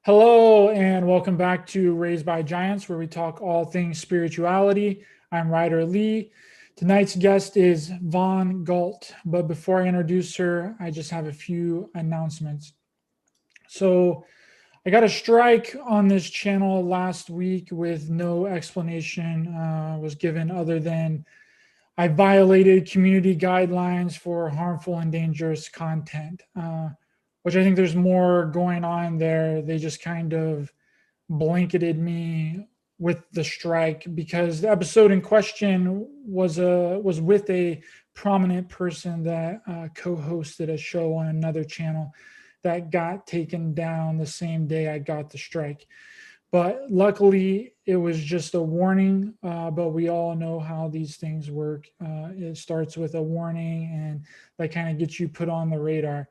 Hello, and welcome back to Raised by Giants, where we talk all things spirituality. I'm Ryder Lee. Tonight's guest is Von Galt. But before I introduce her, I just have a few announcements. So, I got a strike on this channel last week with no explanation was given other than I violated community guidelines for harmful and dangerous content, which I think there's more going on there. They just kind of blanketed me with the strike because the episode in question was with a prominent person that co-hosted a show on another channel that got taken down the same day I got the strike. But luckily, it was just a warning. But we all know how these things work. It starts with a warning, and that kind of gets you put on the radar.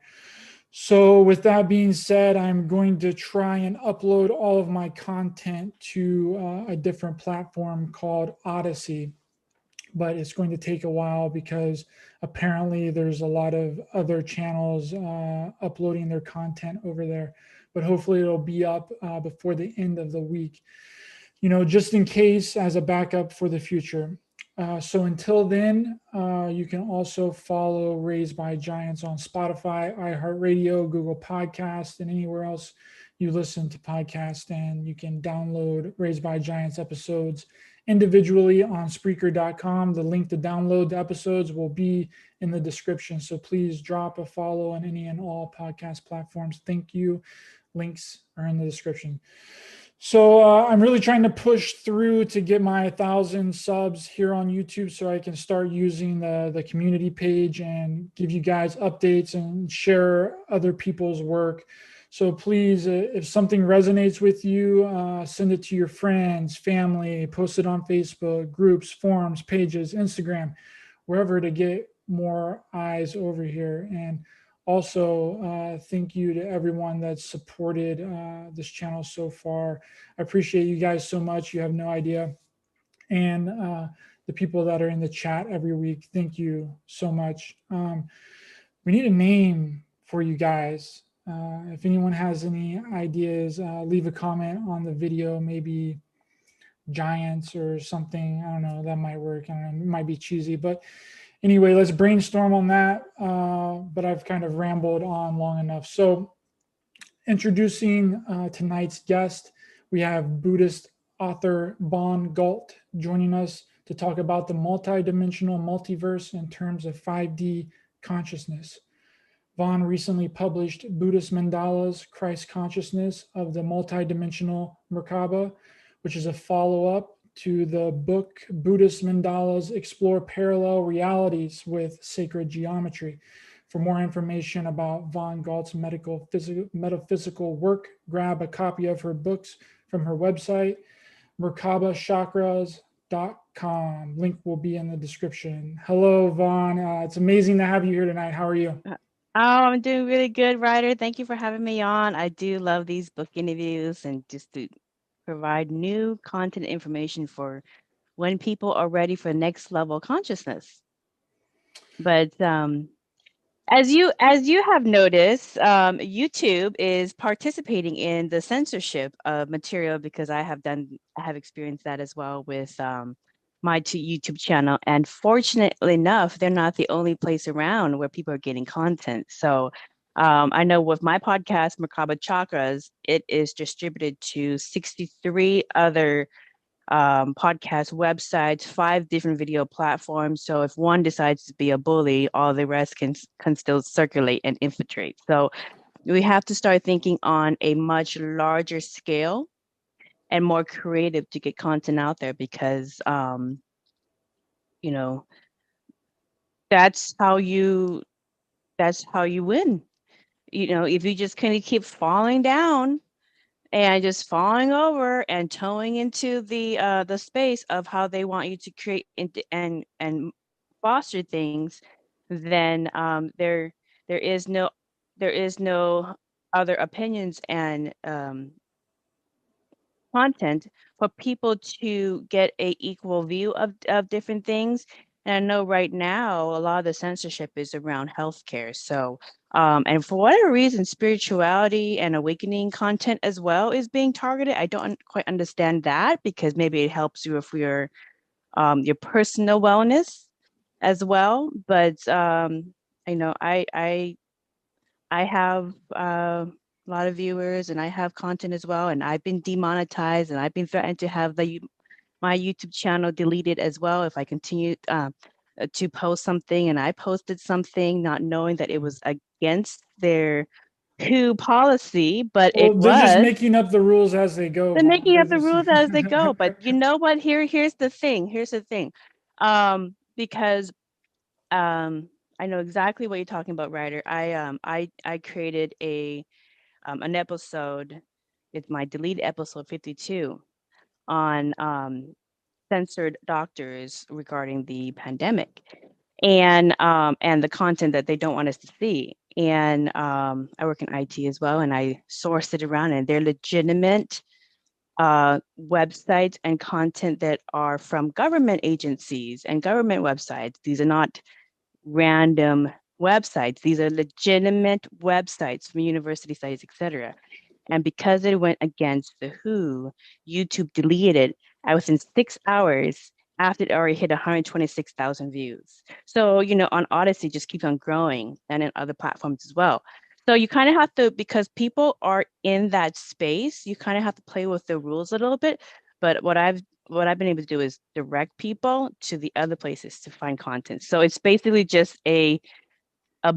So, with that being said, I'm going to try and upload all of my content to a different platform called Odyssey, but it's going to take a while because apparently there's a lot of other channels uploading their content over there. But hopefully, it'll be up before the end of the week, just in case as a backup for the future. So until then, you can also follow Raised by Giants on Spotify, iHeartRadio, Google Podcasts, and anywhere else you listen to podcasts. And you can download Raised by Giants episodes individually on Spreaker.com. The link to download the episodes will be in the description. So please drop a follow on any and all podcast platforms. Thank you. Links are in the description. So I'm really trying to push through to get my 1,000 subs here on YouTube so I can start using the community page and give you guys updates and share other people's work. So please, if something resonates with you, send it to your friends, family, post it on Facebook, groups, forums, pages, Instagram, wherever to get more eyes over here. And also, thank you to everyone that's supported this channel so far. I appreciate you guys so much. You have no idea. And the people that are in the chat every week, thank you so much. We need a name for you guys. If anyone has any ideas, leave a comment on the video, maybe Giants or something. I don't know, that might work. I don't know, it might be cheesy, but anyway, let's brainstorm on that. But I've kind of rambled on long enough. So, introducing tonight's guest, we have Buddhist author Von Galt joining us to talk about the multidimensional multiverse in terms of 5D consciousness. Von recently published Buddhist Mandalas, Christ Consciousness of the Multidimensional Merkaba, which is a follow-up to the book Buddhist Mandalas Explore Parallel Realities with Sacred Geometry. For more information about Von Galt's metaphysical work, grab a copy of her books from her website, merkabachakras.com. Link will be in the description. Hello, Von. It's amazing to have you here tonight. How are you? I'm doing really good, Ryder. Thank you for having me on. I do love these book interviews and just to provide new content information for when people are ready for next level consciousness. But as you have noticed, YouTube is participating in the censorship of material because I have experienced that as well with my YouTube channel. And fortunately enough, they're not the only place around where people are getting content. So I know with my podcast, Merkaba Chakras, it is distributed to 63 other podcast websites, 5 different video platforms. So if one decides to be a bully, all the rest can still circulate and infiltrate. So we have to start thinking on a much larger scale and more creative to get content out there because you know that's how you win. If you just kind of keep falling down and just falling over and towing into the space of how they want you to create and foster things, then there is no other opinions and content for people to get a equal view of different things. And I know right now a lot of the censorship is around healthcare. So And for whatever reason, spirituality and awakening content as well is being targeted. I don't quite understand that, because maybe it helps you with your personal wellness as well. But I know I have a lot of viewers, and I have content as well, and I've been demonetized, and I've been threatened to have my YouTube channel deleted as well if I continue to post something. And I posted something not knowing that it was against their coup policy, but it Well, they're just was. making up the rules as they go, They're Vaughn. making They're up the just rules as they go. But you know what? Here's the thing. Here's the thing. Because I know exactly what you're talking about, Ryder. I created an episode. It's my deleted episode 52 on censored doctors regarding the pandemic, and the content that they don't want us to see. And I work in IT as well, and I sourced it around, and they're legitimate websites and content that are from government agencies and government websites. These are not random websites. These are legitimate websites from university sites, etc. And because it went against the WHO, YouTube deleted it within 6 hours after it already hit 126,000 views. So, on Odyssey, just keeps on growing, and in other platforms as well. So you kind of have to, because people are in that space, you kind of have to play with the rules a little bit. But what I've been able to do is direct people to the other places to find content. So it's basically just a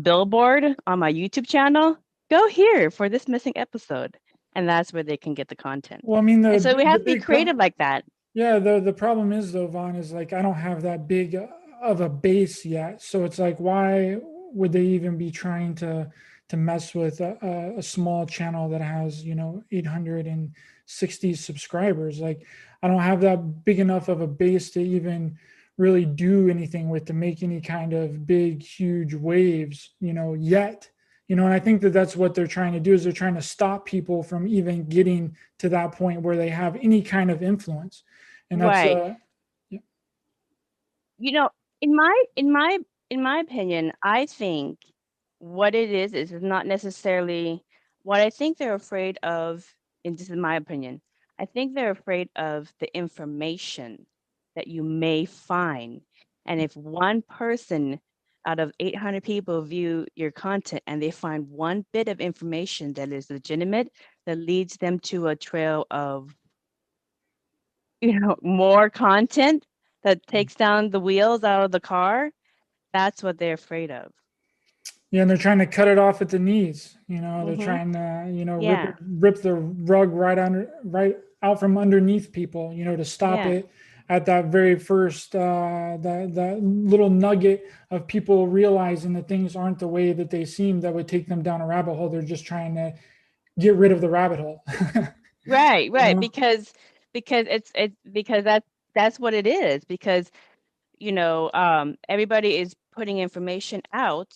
billboard on my YouTube channel. Go here for this missing episode. And that's where they can get the content. well, I mean, And so we have the to be big creative like that. yeah, the problem is though, Vaughn, is like I don't have that big of a base yet. So it's like, why would they even be trying to mess with a small channel that has, 860 subscribers? Like, I don't have that big enough of a base to even really do anything with, to make any kind of big, huge waves, yet. And I think that that's what they're trying to do, is they're trying to stop people from even getting to that point where they have any kind of influence. And that's Right. yeah. You know, in my opinion, I think what it is not necessarily what I think they're afraid of, and this is my opinion. I think they're afraid of the information that you may find. And if one person out of 800 people view your content and they find one bit of information that is legitimate, that leads them to a trail of, more content that takes down the wheels out of the car, that's what they're afraid of. Yeah, and they're trying to cut it off at the knees. They're Mm-hmm. trying to, Yeah. rip the rug right out from underneath people, to stop Yeah. it at that very first that little nugget of people realizing that things aren't the way that they seem, that would take them down a rabbit hole. They're just trying to get rid of the rabbit hole. Right, you right. know? Because it's because that's what it is. Because, everybody is putting information out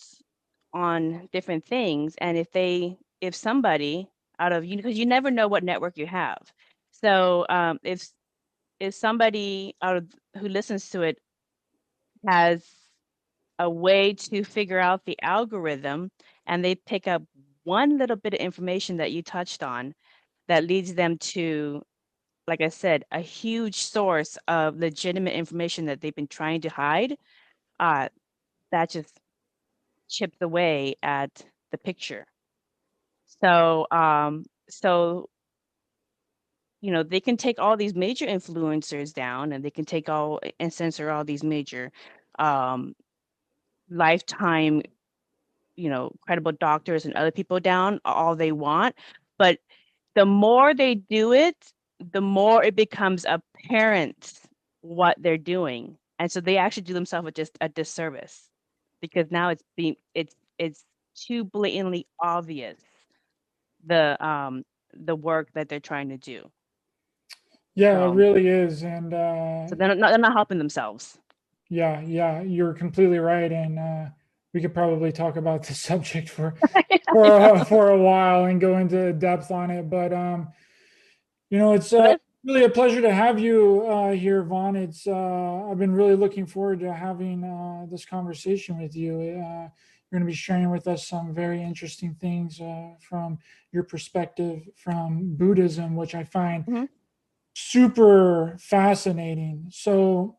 on different things. And if somebody out of, because you never know what network you have. So if somebody out of who listens to it has a way to figure out the algorithm, and they pick up one little bit of information that you touched on that leads them to, like I said, a huge source of legitimate information that they've been trying to hide, uh, that just chips away at the picture. So they can take all these major influencers down, and they can take all and censor all these major um, lifetime, credible doctors and other people down all they want. But the more they do it, the more it becomes apparent what they're doing. And so they actually do themselves just a disservice, because now it's too blatantly obvious, the work that they're trying to do. Yeah, it So really is. And so they're not helping themselves. yeah, you're completely right. And we could probably talk about this subject for a while and go into depth on it. But it's Let's really a pleasure to have you here, Vaughn. I've been really looking forward to having this conversation with you. You're going to be sharing with us some very interesting things from your perspective from Buddhism, which I find Mhm. super fascinating. So,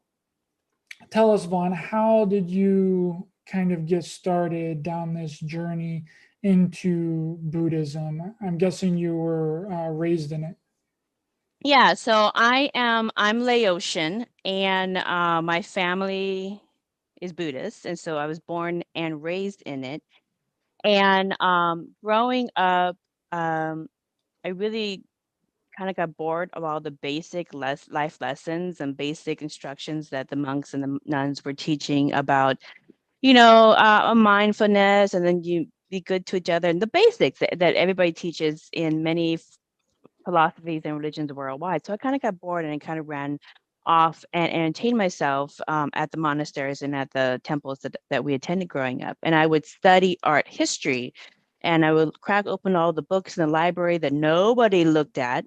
tell us, Vaughn, how did you kind of get started down this journey into Buddhism? I'm guessing you were raised in it. Yeah, so I'm Laotian, and my family is Buddhist, and so I was born and raised in it. And growing up, um, I really kind of got bored of all the basic life lessons and basic instructions that the monks and the nuns were teaching about, mindfulness, and then you be good to each other, and the basics that everybody teaches in many philosophies and religions worldwide. So I kind of got bored and kind of ran off and entertained myself at the monasteries and at the temples that we attended growing up. And I would study art history, and I would crack open all the books in the library that nobody looked at,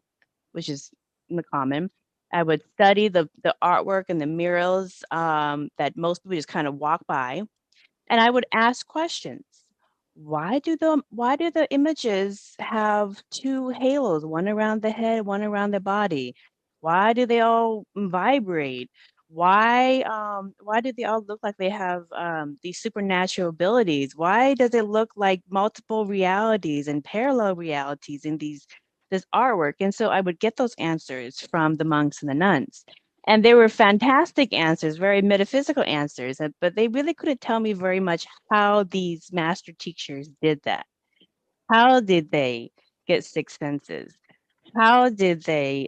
which is the common. I would study the artwork and the murals that most people just kind of walk by, and I would ask questions. Why do the images have two halos, one around the head, one around the body? Why do they all vibrate? Why do they all look like they have these supernatural abilities? Why does it look like multiple realities and parallel realities in this artwork? And so I would get those answers from the monks and the nuns. And they were fantastic answers, very metaphysical answers, but they really couldn't tell me very much how these master teachers did that. How did they get six senses? How did they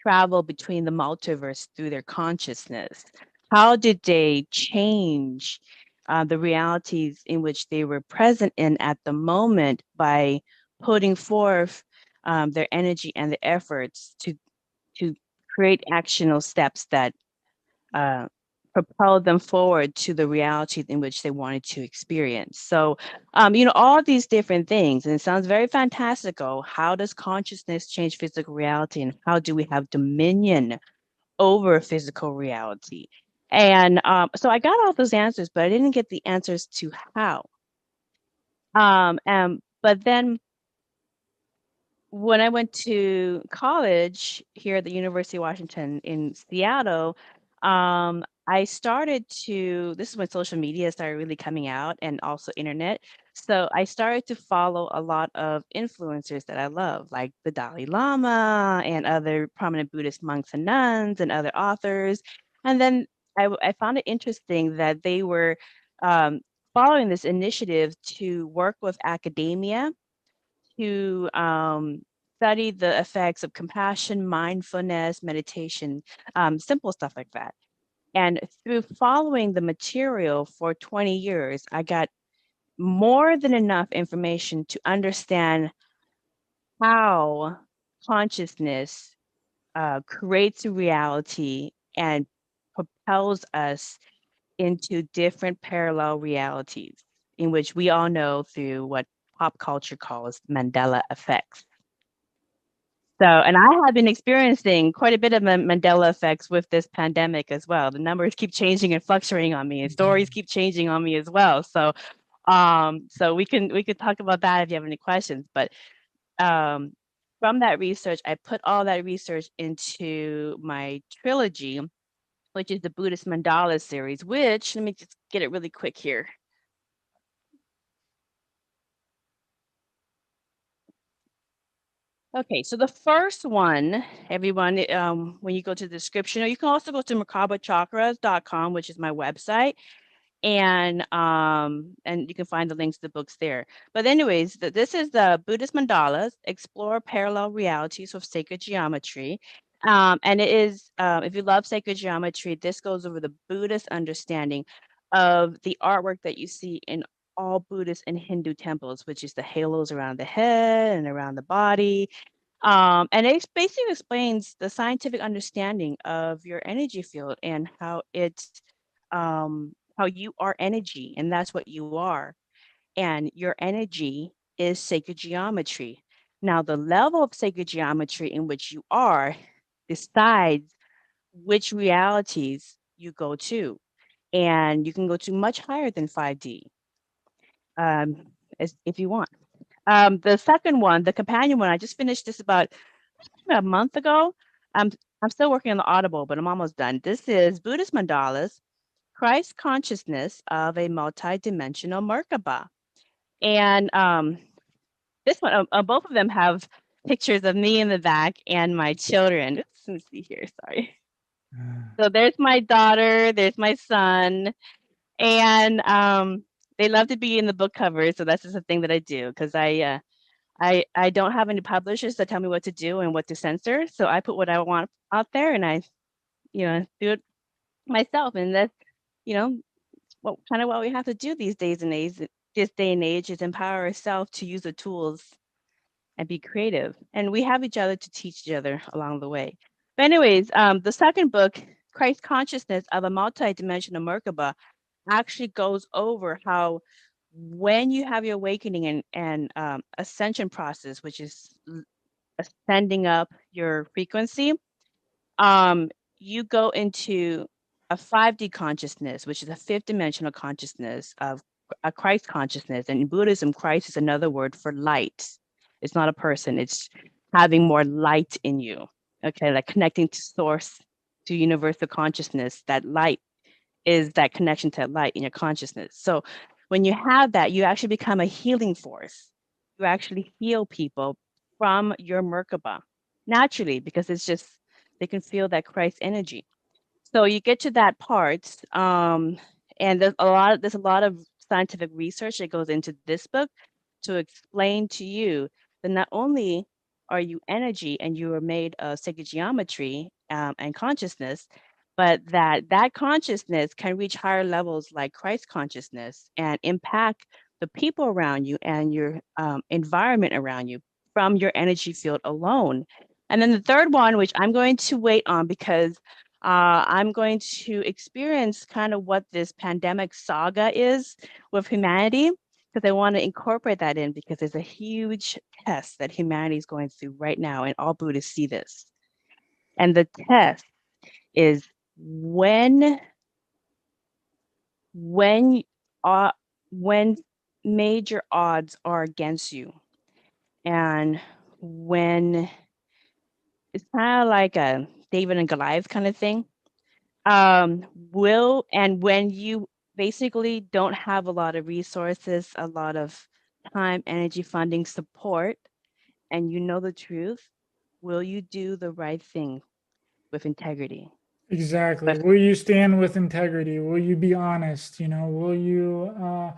travel between the multiverse through their consciousness? How did they change the realities in which they were present in at the moment by putting forth their energy and the efforts to create actional steps that uh, propel them forward to the reality in which they wanted to experience. So, all these different things, and it sounds very fantastical. How does consciousness change physical reality, and how do we have dominion over physical reality? And so I got all those answers, but I didn't get the answers to how. But then when I went to college here at the University of Washington in Seattle, I started to, this is when social media started really coming out and also internet. So I started to follow a lot of influencers that I love, like the Dalai Lama and other prominent Buddhist monks and nuns and other authors. And then I found it interesting that they were um, following this initiative to work with academia to study the effects of compassion, mindfulness, meditation, simple stuff like that. And through following the material for 20 years, I got more than enough information to understand how consciousness creates a reality and propels us into different parallel realities, in which we all know through what pop culture calls Mandela effects. So, and I have been experiencing quite a bit of Mandela effects with this pandemic as well. The numbers keep changing and fluctuating on me, and stories keep changing on me as well. So we could talk about that if you have any questions. But um, from that research, I put all that research into my trilogy, which is the Buddhist Mandala series. Which, let me just get it really quick here. Okay, so the first one, everyone, when you go to the description, or you can also go to merkabachakras.com, which is my website, and you can find the links to the books there. But anyways, this is the Buddhist Mandalas, Explore Parallel Realities with Sacred Geometry. And it is, if you love sacred geometry, this goes over the Buddhist understanding of the artwork that you see in all Buddhist and Hindu temples, which is the halos around the head and around the body, and it basically explains the scientific understanding of your energy field and how you are energy, and that's what you are. And your energy is sacred geometry. Now, the level of sacred geometry in which you are decides which realities you go to. and you can go to much higher than 5D, um, if you want. The second one, the companion one, I just finished this about a month ago. I'm still working on the Audible, but I'm almost done. This is Buddhist Mandalas, Christ Consciousness of a Multidimensional Merkaba. And this one, both of them have pictures of me in the back and my children. Oops, let me see here, sorry. So there's my daughter, there's my son, and they love to be in the book covers. So that's just a thing that I do because I don't have any publishers that tell me what to do and what to censor. So I put what I want out there, and I do it myself. And that's you know what we have to do these days and age. This day and age is empower ourselves to use the tools and be creative. And we have each other to teach each other along the way. But anyways, the second book, Christ Consciousness of a Multidimensional Merkaba, actually goes over how when you have your awakening and ascension process, which is ascending up your frequency, um, you go into a 5D consciousness, which is a fifth dimensional consciousness of a Christ consciousness. And in Buddhism, Christ is another word for light. It's not a person, it's having more light in you. Okay, like connecting to source, to universal consciousness. That light is that connection to light in your consciousness. So when you have that, you actually become a healing force. You actually heal people from your Merkaba naturally because it's just, they can feel that Christ energy. So you get to that part, and there's a lot of scientific research that goes into this book to explain to you that not only are you energy and you are made of sacred geometry and consciousness, but that consciousness can reach higher levels like Christ consciousness and impact the people around you and your environment around you from your energy field alone. And then the third one, which I'm going to wait on because I'm going to experience kind of what this pandemic saga is with humanity, because I want to incorporate that in because there's a huge test that humanity is going through right now, and all Buddhists see this. And the test is when uh, when major odds are against you, and when it's kind of like a David and Goliath kind of thing. When you basically don't have a lot of resources, a lot of time, energy, funding, support, and you know the truth, will you do the right thing with integrity? Exactly. But Will you stand with integrity? Will you be honest? Will you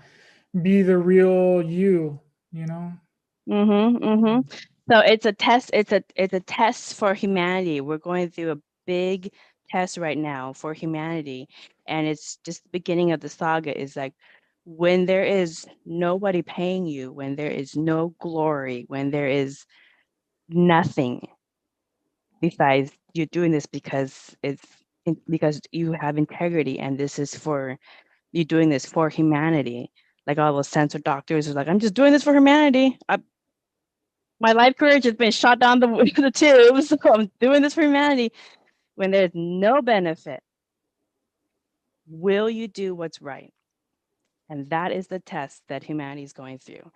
be the real you? You know? mm-hmm, mm-hmm. So it's a test, it's a test for humanity. We're going through a big test right now for humanity. And it's just the beginning of the saga is like when there is nobody paying you, when there is no glory, when there is nothing besides you're doing this because because you have integrity and this is for you doing this for humanity. Like all those cancer doctors are like, I'm just doing this for humanity. My life courage has been shot down the, the tubes. So I'm doing this for humanity. When there's no benefit, will you do what's right? And that is the test that humanity is going through.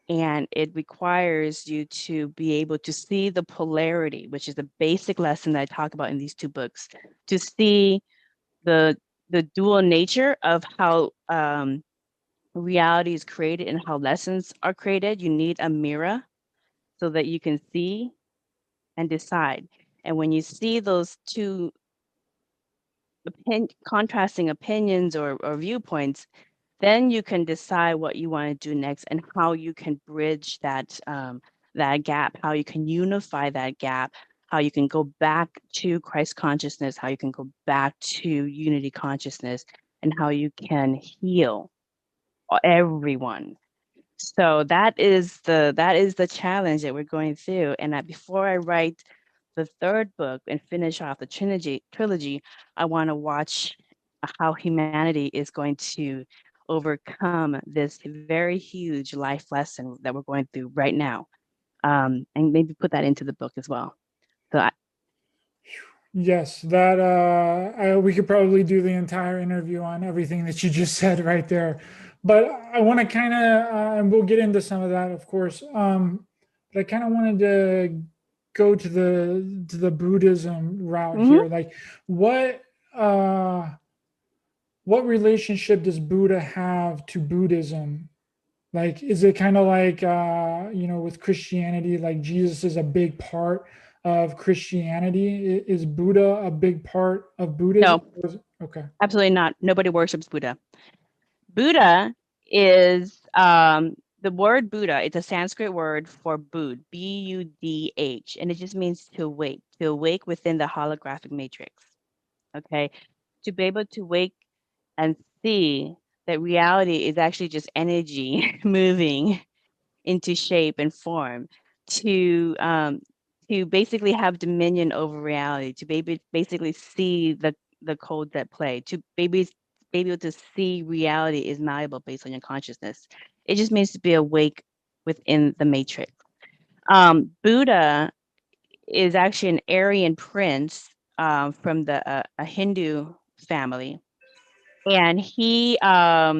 And it requires you to be able to see the polarity, which is the basic lesson that I talk about in these two books, to see the dual nature of how reality is created and how lessons are created. You need a mirror so that you can see and decide. And when you see those two contrasting opinions or viewpoints, then you can decide what you want to do next and how you can bridge that gap, how you can unify that gap, how you can go back to Christ consciousness, how you can go back to unity consciousness, and how you can heal everyone. So that is the challenge that we're going through. And before I write the third book and finish off the trilogy, I want to watch how humanity is going to overcome this very huge life lesson that we're going through right now, and maybe put that into the book as well. So Yes, that we could probably do the entire interview on everything that you just said right there. But I want to kind of, and we'll get into some of that, of course. But I kind of wanted to go to the Buddhism route Hmm. here. Like, what uh, what relationship does Buddha have to Buddhism? Like, is it kind of like, with Christianity, like Jesus is a big part of Christianity? Is Buddha a big part of Buddhism? No, Okay. absolutely not. Nobody worships Buddha. Buddha is the word Buddha. It's a Sanskrit word for Bud, Budh, and it just means to awake within the holographic matrix. Okay, to be able to wake and see that reality is actually just energy moving into shape and form, to um, to basically have dominion over reality, to basically see the codes at play, to be able to see reality is malleable based on your consciousness. It just means to be awake within the matrix. Buddha is actually an Aryan prince from a Hindu family, and he saw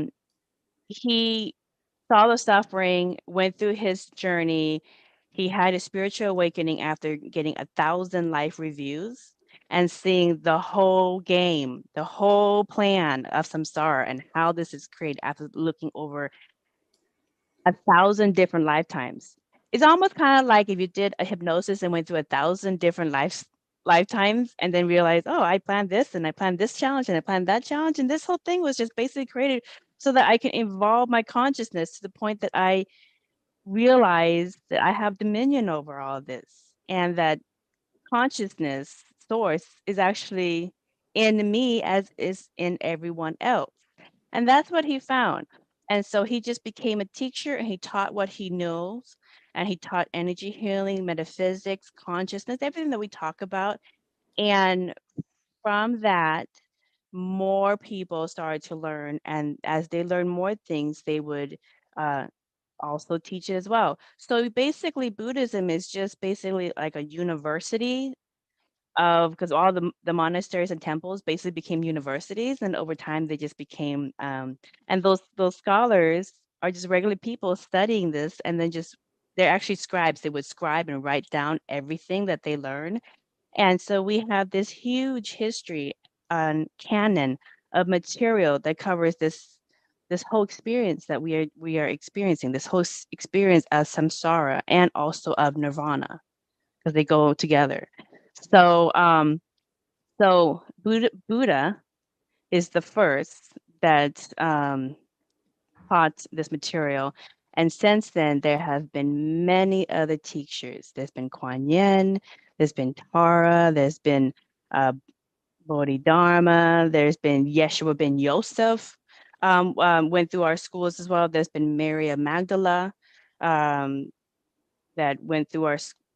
the suffering, went through his journey. He had a spiritual awakening after getting 1,000 life reviews and seeing the whole game, the whole plan of samsara and how this is created after looking over 1,000 different lifetimes. It's almost kind of like if you did a hypnosis and went through 1,000 different lifetimes and then realized, oh, I planned this and I planned this challenge and I planned that challenge. And this whole thing was just basically created so that I can evolve my consciousness to the point that I realize that I have dominion over all of this and that consciousness source is actually in me as is in everyone else. And that's what he found. And so he just became a teacher and he taught what he knows. And he taught energy healing, metaphysics, consciousness, everything that we talk about. And from that, more people started to learn. And as they learned more things, they would uh, also teach it as well. So basically, Buddhism is just basically like a university of because all the monasteries and temples basically became universities, and over time they just became and those scholars are just regular people studying this, and then just they're actually scribes. They would scribe and write down everything that they learn, and so we have this huge history on canon of material that covers this whole experience that we are experiencing, this whole experience of samsara and also of nirvana because they go together. So, Buddha is the first that taught this material, and since then there have been many other teachers. There's been Kuan Yin, there's been Tara, there's been uh, Bodhidharma, there's been Yeshua ben Yosef. Went through our schools as well. There's been Mary of Magdala. Um, that went through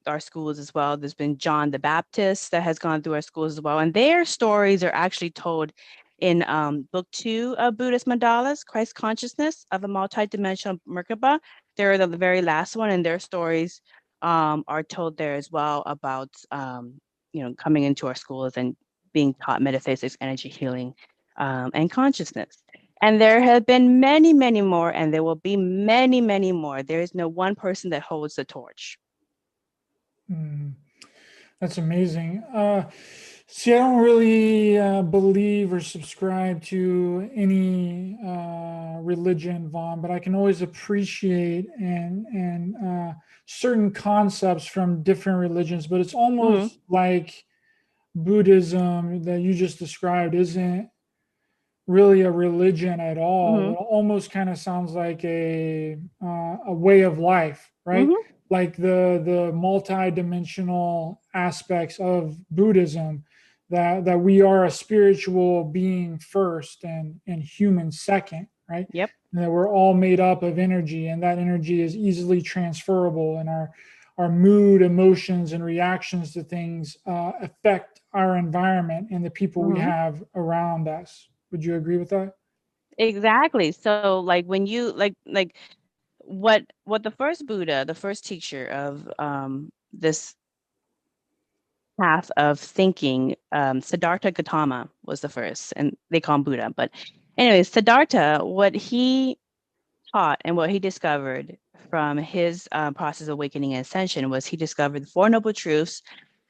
our schools as well. There's been John the Baptist that has gone through our schools as well, and their stories are actually told in book 2 of Buddhist Mandalas, Christ Consciousness of a Multidimensional Merkaba. They're the very last one, and their stories are told there as well about coming into our schools and being taught metaphysics, energy healing, and consciousness. And there have been many, many more, and there will be many, many more. There is no one person that holds the torch. Mm, that's amazing. See, I don't really believe or subscribe to any religion, Vaughn, but I can always appreciate and certain concepts from different religions. But it's Hmm. almost like Buddhism that you just described isn't really a religion at all. Hmm. It almost kind of sounds like a way of life, right? Hmm. Like the multi-dimensional aspects of Buddhism, that we are a spiritual being first and human second, right? Yep. And that we're all made up of energy, and that energy is easily transferable, and our mood, emotions, and reactions to things affect our environment and the people we Hmm. have around us. Would you agree with that? Exactly. So, like when you like what the first Buddha, the first teacher of this path of thinking. Siddhartha Gautama was the first, and they call him Buddha. But anyways, Siddhartha, what he taught and what he discovered from his process of awakening and ascension was he discovered the Four Noble Truths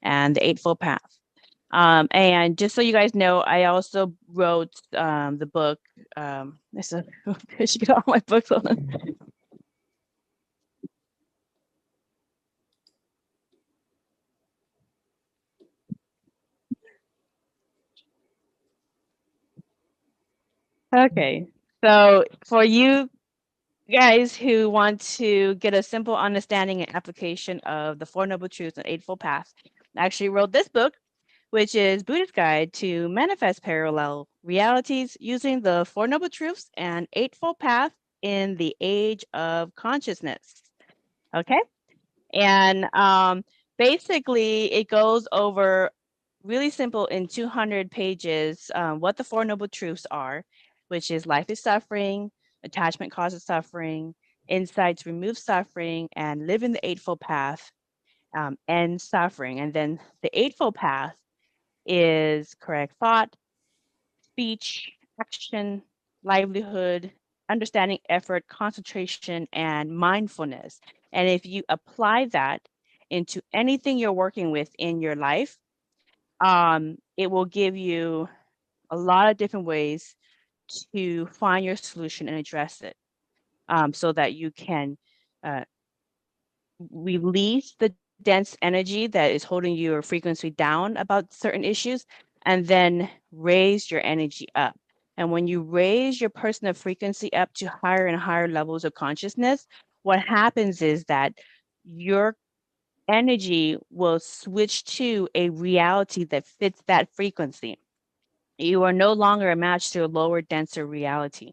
and the Eightfold Path. And just so you guys know, I also wrote the book. This is I should get all my books on. Okay, so for you guys who want to get a simple understanding and application of the Four Noble Truths and Eightfold Path, I actually wrote this book, which is Buddha's Guide to Manifest Parallel Realities using the Four Noble Truths and Eightfold Path in the Age of Consciousness. Okay, and basically it goes over really simple in 200 pages what the Four Noble Truths are, which is life is suffering, attachment causes suffering, insights remove suffering, and living the Eightfold Path ends suffering. And then the Eightfold Path is correct thought, speech, action, livelihood, understanding, effort, concentration, and mindfulness. And if you apply that into anything you're working with in your life, it will give you a lot of different ways to find your solution and address it, so that you can uh, release the dense energy that is holding your frequency down about certain issues, and then raise your energy up. And when you raise your personal frequency up to higher and higher levels of consciousness, what happens is that your energy will switch to a reality that fits that frequency. You are no longer a match to a lower, denser reality.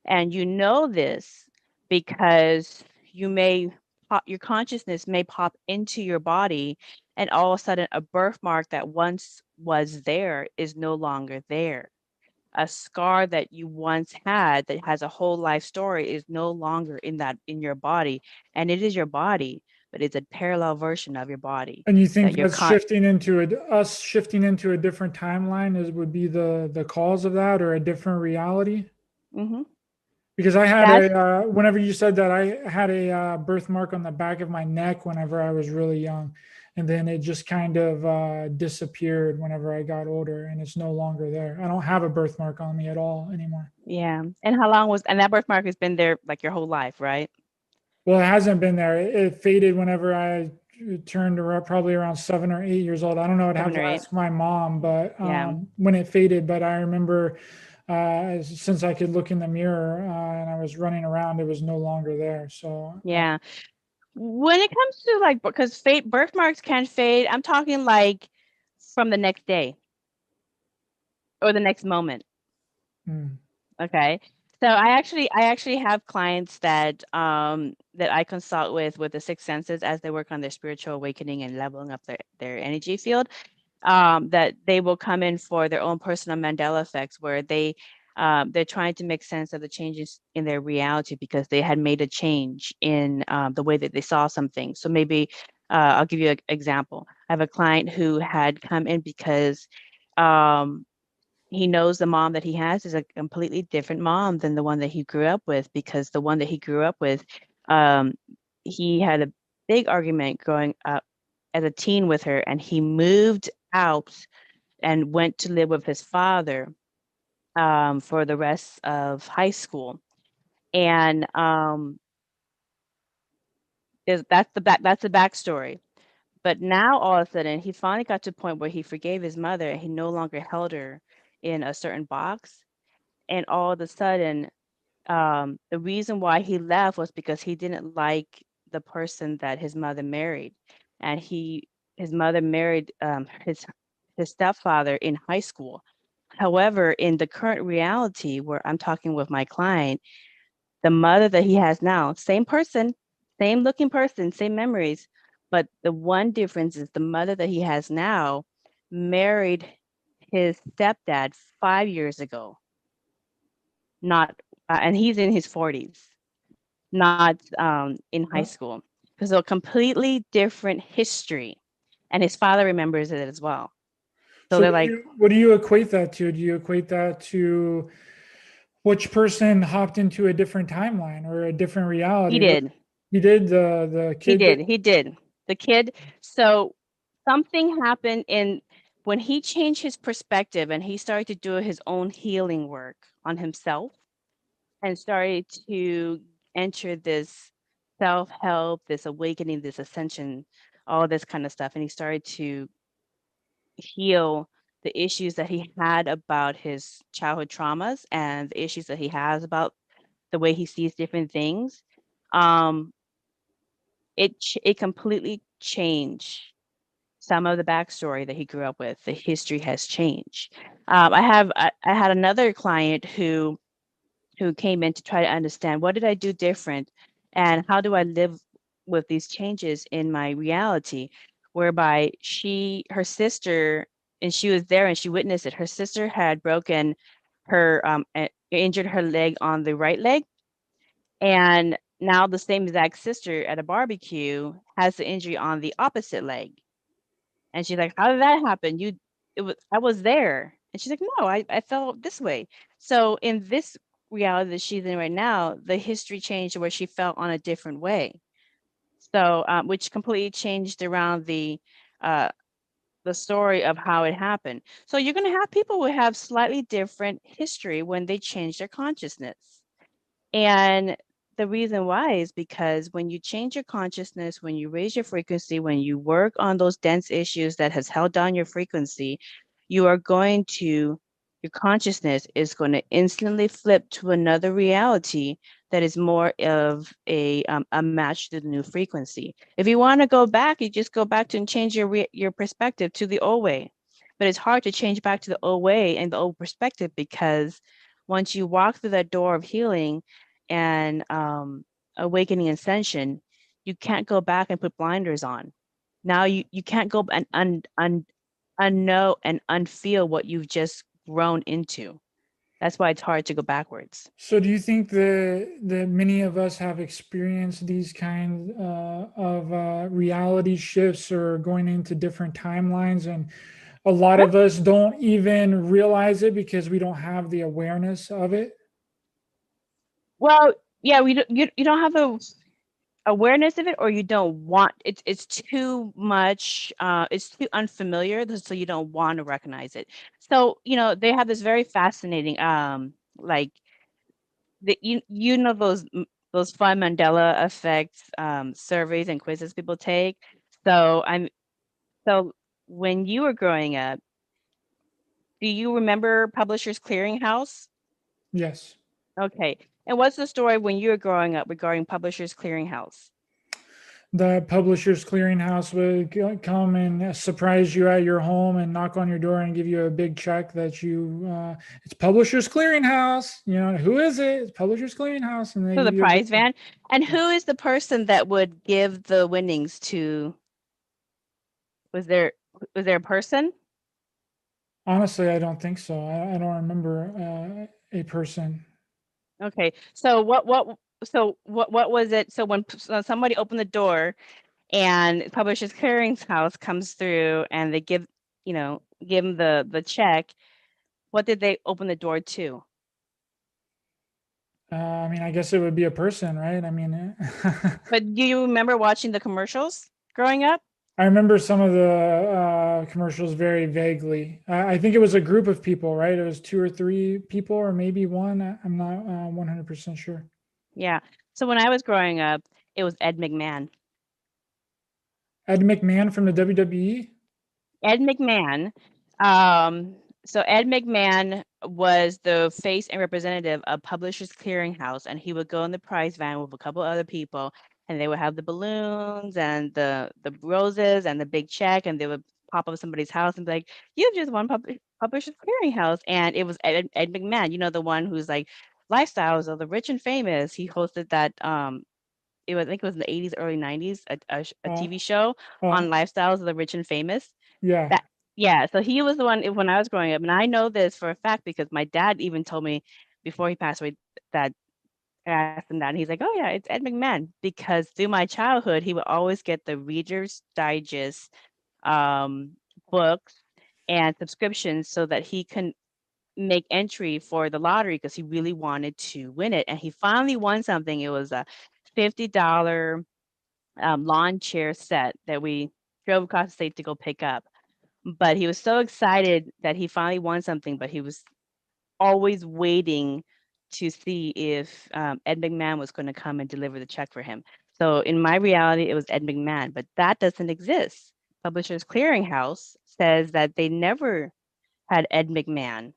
And you know this because your consciousness may pop into your body, and all of a sudden a birthmark that once was there is no longer there. A scar that you once had that has a whole life story is no longer in your body, and it is your body, but it's a parallel version of your body And you that think you're that's us shifting into a different timeline would be the cause of that, or a different reality? Mhm. Because I had That's whenever you said that, I had a birthmark on the back of my neck whenever I was really young. And then it just kind of disappeared whenever I got older, and it's no longer there. I don't have a birthmark on me at all anymore. yeah. And how long was and that birthmark has been there like your whole life, right? Well, it hasn't been there. It faded whenever I turned around, probably around 7 or 8 years old. I don't know. I'd have 7 or to 8. ask my mom, but Yeah. when it faded. But I remember since I could look in the mirror and I was running around, it was no longer there. So Yeah. When it comes to like, because fate birthmarks can fade, I'm talking like from the next day or the next moment. mm, Okay. So I actually have clients that I consult with the sixth senses as they work on their spiritual awakening and leveling up their energy field. That they will come in for their own personal Mandela effects, where they're trying to make sense of the changes in their reality because they had made a change in the way that they saw something. So maybe I'll give you an example. I have a client who had come in because um, he knows the mom that he has is a completely different mom than the one that he grew up with, because the one that he grew up with, um, he had a big argument growing up as a teen with her, and he moved out and went to live with his father for the rest of high school. And that's the backstory. But now all of a sudden, he finally got to a point where he forgave his mother, and he no longer held her in a certain box. And all of a sudden, the reason why he left was because he didn't like the person that his mother married, and his mother married his stepfather in high school. However, in the current reality where I'm talking with my client, the mother that he has now, same person, same looking person, same memories, but the one difference is the mother that he has now married his stepdad 5 years ago, not, and he's in his 40s, not in high uh, school. So a completely different history. and his father remembers it as well. So So they're like, what do you equate that to? Do you equate that to which person hopped into a different timeline or a different he reality? What did, he did, the he kid did? did, he did. The kid. So something happened in when he changed his perspective and he started to do his own healing work on himself and started to enter this self-help, this awakening, this ascension, all this kind of stuff. And he started to heal the issues that he had about his childhood traumas and the issues that he has about the way he sees different things. Um, it completely changed some of the backstory that he grew up with. The history has changed. I had another client who came in to try to understand what did I do different and how do I live with these changes in my reality, whereby her sister, and she was there and she witnessed it. Her sister had broken injured her leg on the right leg, and now the same exact sister at a barbecue has the injury on the opposite leg. And she's like, how did that happen? I was there. And she's like, no, I felt this way. So in this reality that she's in right now, the history changed where she felt on a different way. So, which completely changed around the story of how it happened. So you're going to have people who have slightly different history when they change their consciousness. And the reason why is because when you change your consciousness, when you raise your frequency, when you work on those dense issues that has held down your frequency, you are going to, your consciousness is going to instantly flip to another reality that is more of a match to the new frequency. If you want to go back, you just go back to and change your perspective to the old way. But it's hard to change back to the old way and the old perspective because once you walk through that door of healing, and awakening ascension, you can't go back and put blinders on. Now you can't go and unknow and unfeel what you've just grown into. That's why it's hard to go backwards. So do you think that many of us have experienced these kinds of reality shifts or going into different timelines, and a lot Sure. of us don't even realize it because we don't have the awareness of it? Well, yeah, you don't have the awareness of it, or you don't want it's too much, it's too unfamiliar, so you don't want to recognize it. So they have this very fascinating like you know those fun Mandela effect surveys and quizzes people take. So so when you were growing up, do you remember Publishers Clearinghouse? Yes. Okay. And what's the story when you were growing up regarding Publishers Clearinghouse? The Publishers Clearinghouse would come and surprise you at your home and knock on your door and give you a big check that it's Publishers Clearinghouse. Who is it? It's Publishers Clearinghouse. And they So the give you a big prize check. van. And who is the person that would give the winnings to? Was there a person? Honestly, I don't think so. I don't remember a person. Okay. So what was it? So when somebody opened the door and Publishers Clearinghouse comes through and they give them the check, what did they open the door to? I mean, I guess it would be a person, right? I mean, But do you remember watching the commercials growing up? I remember some of the commercials very vaguely. I think it was a group of people, right? It was two or three people, or maybe one. I'm not 100% sure. Yeah. So when I was growing up, it was Ed McMahon. Ed McMahon from the WWE. Ed McMahon. Um, so Ed McMahon was the face and representative of Publishers Clearinghouse, and he would go in the prize van with a couple other people, and they would have the balloons and the roses and the big check, and they would pop up somebody's house and be like, "You've just won Publishers Clearinghouse," and it was Ed McMahon, the one who's like lifestyles of the rich and famous. He hosted that I think it was in the 80s, early 90s, a Uh, TV show uh, on lifestyles of the rich and famous. yeah. That Yeah, so he was the one when I was growing up, and I know this for a fact because my dad even told me before he passed away that I asked him that, and he's like, "Oh yeah, it's Ed McMahon." Because through my childhood, he would always get the Reader's Digest books and subscriptions so that he can make entry for the lottery because he really wanted to win it. And he finally won something. It was a $50 lawn chair set that we drove across the state to go pick up. But he was so excited that he finally won something, but he was always waiting to see if Ed McMahon was going to come and deliver the check for him. So in my reality, it was Ed McMahon, but that doesn't exist. Publishers Clearinghouse says that they never had Ed McMahon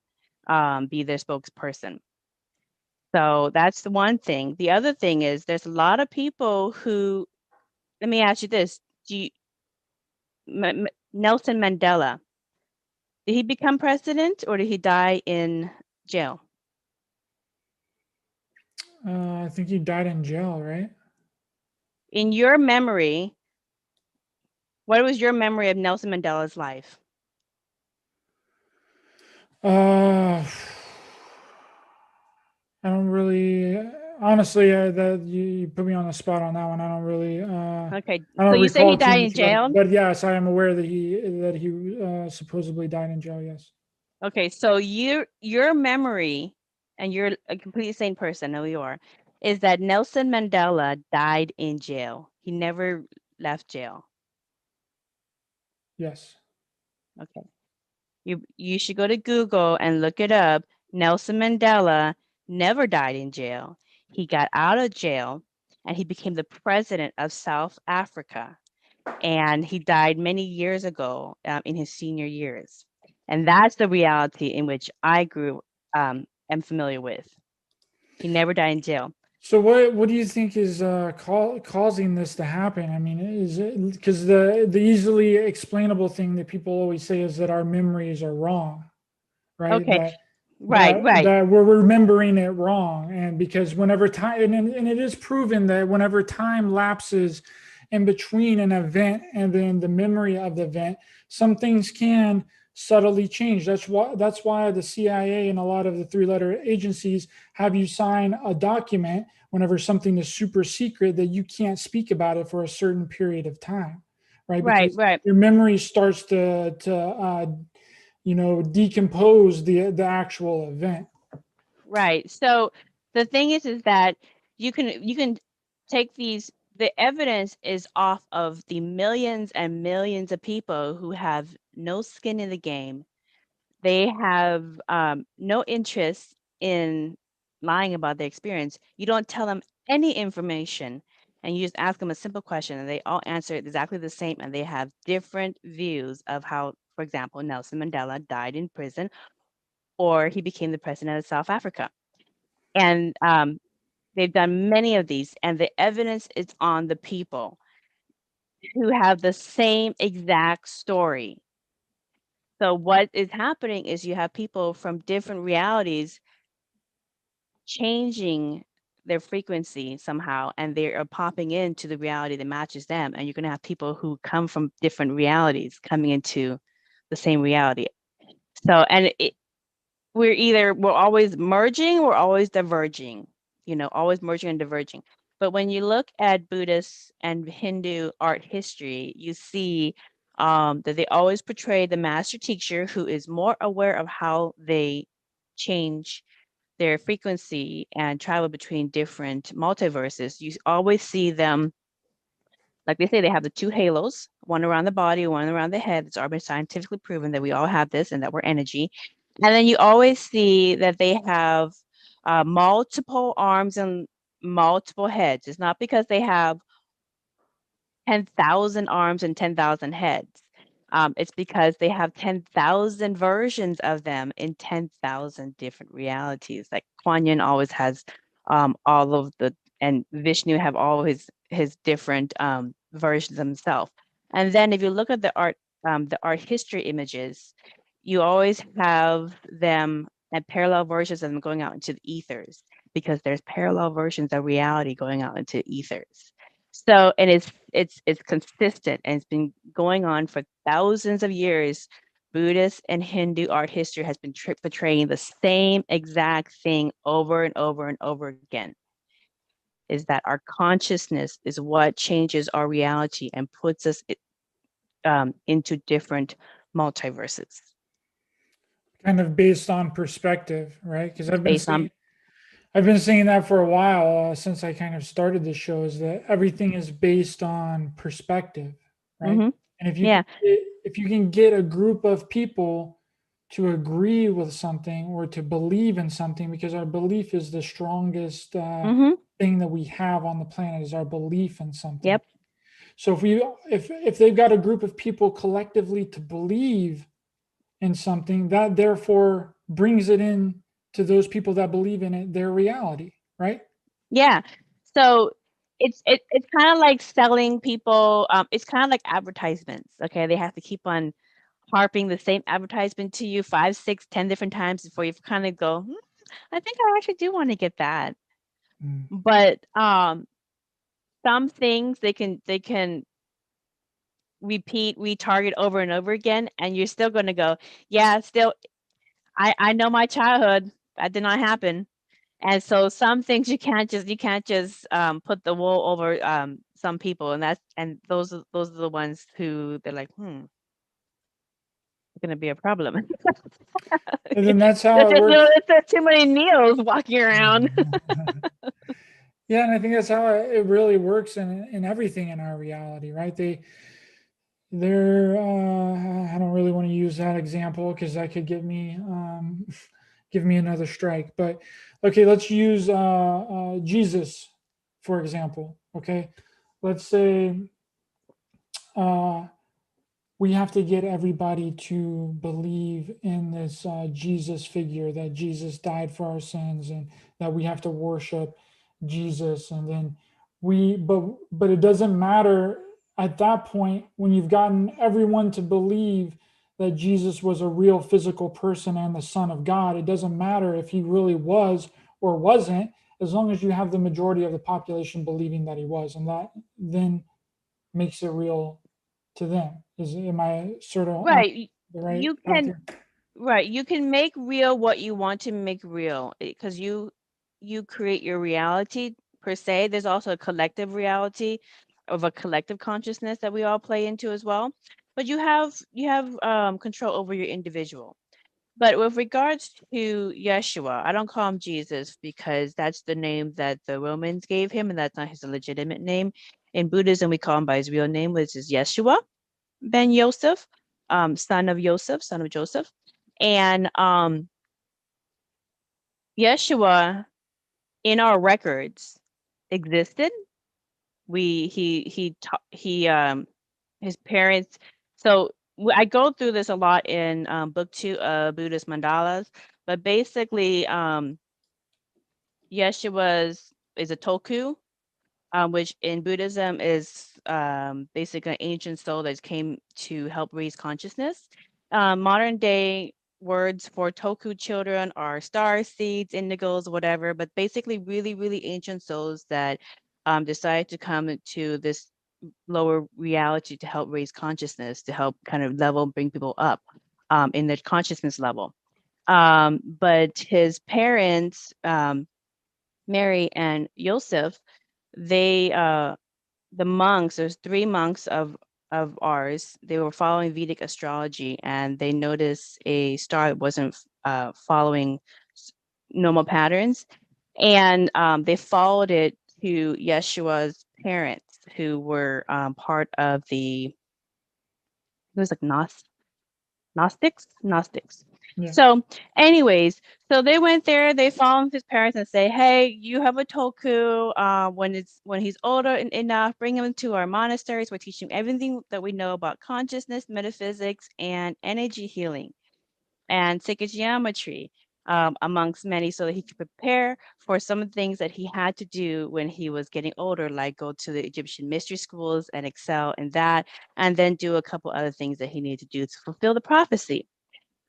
be their spokesperson. So that's the one thing. The other thing is there's a lot of people who, let me ask you this. Nelson Mandela, did he become president or did he die in jail? I think he died in jail, right? In your memory, what was your memory of Nelson Mandela's life? Uh, I don't really, honestly, that you put me on the spot on that one. I don't really, Okay, I so don't you say he recall too died in much about it. jail? But yes, I am aware that he supposedly died in jail. Yes. Okay, so your memory, and you're a completely sane person, I know you are, is that Nelson Mandela died in jail. He never left jail. Yes. Okay. You should go to Google and look it up. Nelson Mandela never died in jail. He got out of jail and he became the president of South Africa. And he died many years ago in his senior years. And that's the reality in which I am familiar with. He never died in jail. So what do you think is causing this to happen? I mean, is it because the easily explainable thing that people always say is that our memories are wrong, right? Okay, right. That we're remembering it wrong, and because whenever time and it is proven that whenever time lapses in between an event and then the memory of the event, some things can subtly change. That's why the CIA and a lot of the three-letter agencies have you sign a document whenever something is super secret that you can't speak about it for a certain period of time, right? Because Right. your memory starts to decompose the actual event. Right. So the thing is that you can take the evidence is off of the millions and millions of people who have no skin in the game. They have no interest in lying about their experience. You don't tell them any information and you just ask them a simple question and they all answer exactly the same and they have different views of how, for example, Nelson Mandela died in prison or he became the president of South Africa. And they've done many of these, and the evidence is on the people who have the same exact story. So what is happening is you have people from different realities changing their frequency somehow, and they are popping into the reality that matches them. And you're going to have people who come from different realities coming into the same reality. So, and we're always merging, we're always diverging, always merging and diverging. But when you look at Buddhist and Hindu art history, you see that they always portray the master teacher who is more aware of how they change their frequency and travel between different multiverses. You always see them, like they say, they have the two halos, one around the body, one around the head. It's already been scientifically proven that we all have this and that we're energy. And then you always see that they have multiple arms and multiple heads. It's not because they have 10,000 arms and 10,000 heads. It's because they have 10,000 versions of them in 10,000 different realities. Like Kuan Yin always has all of and Vishnu have all his different versions themselves. And then if you look at the art history images, you always have them and parallel versions of them going out into the ethers because there's parallel versions of reality going out into ethers. So, and it's consistent and it's been going on for thousands of years. Buddhist and Hindu art history has been portraying the same exact thing over and over and over again. Is that our consciousness is what changes our reality and puts us into different multiverses. Kind of based on perspective, right? Because I've Based on been saying that for a while, since I kind of started this show, is that everything is based on perspective, right? Mhm. And Yeah. if you can get a group of people to agree with something or to believe in something, because our belief is the strongest Mhm. thing that we have on the planet, is our belief in something. Yep. So if they've got a group of people collectively to believe in something, that therefore brings it in to those people that believe in it, their reality, right? Yeah. So it's kind of like selling people. It's kind of like advertisements. Okay, they have to keep on harping the same advertisement to you 5, 6, 10 different times before you kind of go, I think I actually do want to get that. Mm. But some things they can repeat, retarget over and over again, and you're still going to go, yeah, still, I know my childhood that did not happen. And so some things you can't just put the wool over some people, and those are the ones who they're like, it's gonna be a problem. And then that's how There's it just works. there's too many Neos walking around. Yeah, and I think that's how it really works in everything in our reality, right? They're I don't really want to use that example because that could give me another strike. But okay, let's use Jesus for example. Okay, let's say uh, we have to get everybody to believe in this Jesus figure, that Jesus died for our sins and that we have to worship Jesus. And then but it doesn't matter at that point when you've gotten everyone to believe that Jesus was a real physical person and the Son of God. It doesn't matter if he really was or wasn't, as long as you have the majority of the population believing that he was. And that then makes it real to them. Am I sort of on Right. the right You path can here? right. You can make real what you want to make real because you create your reality per se. There's also a collective reality of a collective consciousness that we all play into as well. But you have control over your individual. But with regards to Yeshua, I don't call him Jesus because that's the name that the Romans gave him, and that's not his legitimate name. In Buddhism, we call him by his real name, which is Yeshua ben Yosef, son of Joseph, son of Joseph. And Yeshua in our records existed. We he his parents. So I go through this a lot in book 2 of Buddhist mandalas, but basically Yeshua's is a toku, which in Buddhism is basically an ancient soul that came to help raise consciousness. Modern day words for toku children are star seeds, indigos, whatever, but basically really, really ancient souls that decided to come to this lower reality to help raise consciousness, to help kind of level, bring people up in their consciousness level. But his parents, Mary and Joseph, they the monks, there's 3 monks of ours, they were following Vedic astrology and they noticed a star that wasn't following normal patterns, and they followed it to Yeshua's parents who were part of the, it was like Gnostics. Yeah. So, anyways, so they went there. They found his parents and say, "Hey, you have a toku. When he's older enough, bring him to our monasteries. We're teaching him everything that we know about consciousness, metaphysics, and energy healing, and sacred geometry, amongst many, so that he could prepare for some of the things that he had to do when he was getting older, like go to the Egyptian mystery schools and excel in that, and then do a couple other things that he needed to do to fulfill the prophecy."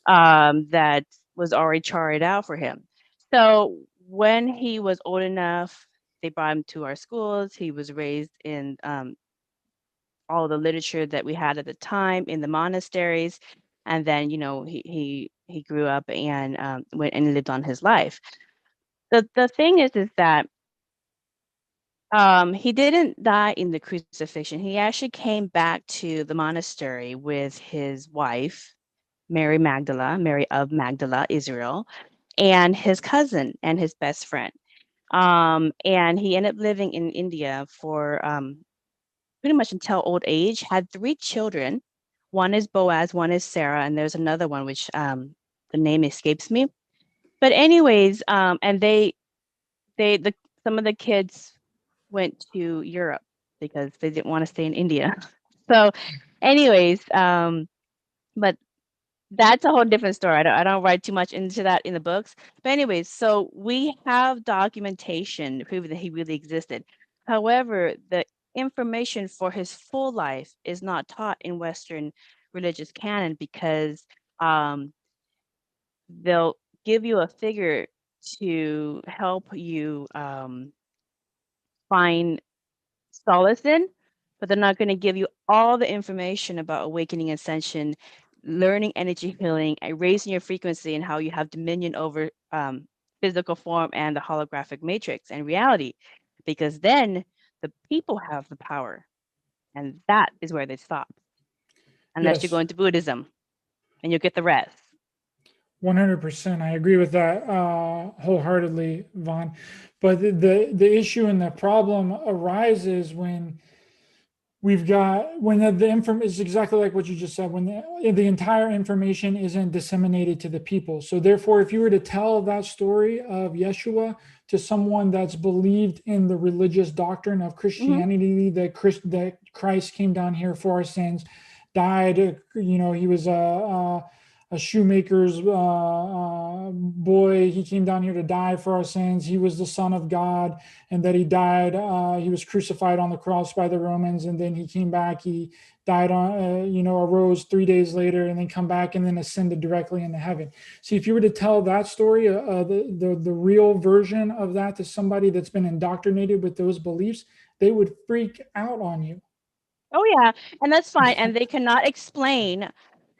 That was already charted out for him. So when he was old enough, they brought him to our schools. He was raised in all the literature that we had at the time in the monasteries, and then he grew up and went and lived on his life. The thing is that He didn't die in the crucifixion. He actually came back to the monastery with his wife, Mary of Magdala, Israel, and his cousin and his best friend. And he ended up living in India for pretty much until old age, had three children. One is Boaz, one is Sarah, and there's another one which the name escapes me. But anyways, and the some of the kids went to Europe because they didn't want to stay in India. So, anyways, but that's a whole different story. I don't write too much into that in the books. But anyways, so we have documentation proving that he really existed. However, the information for his full life is not taught in Western religious canon because um, they'll give you a figure to help you find solace in, but they're not going to give you all the information about awakening ascension, learning energy healing, and raising your frequency and how you have dominion over physical form and the holographic matrix and reality. Because then the people have the power, and that is where they stop, unless you go Yes, into Buddhism and you'll get the rest. 100%. I agree with that wholeheartedly, Vaughn. But the issue and the problem arises when we've got when the inform is exactly like what you just said, when the entire information isn't disseminated to the people. So therefore, if you were to tell that story of Yeshua to someone that's believed in the religious doctrine of Mm-hmm. Christianity, that Christ came down here for our sins, died, he was a shoemaker's boy. He came down here to die for our sins. He was the Son of God, and that he died. He was crucified on the cross by the Romans, and then he came back. He died on, arose 3 days later, and then come back and then ascended directly into heaven. See, if you were to tell that story, the real version of that to somebody that's been indoctrinated with those beliefs, they would freak out on you. Oh yeah, and that's fine. And they cannot explain.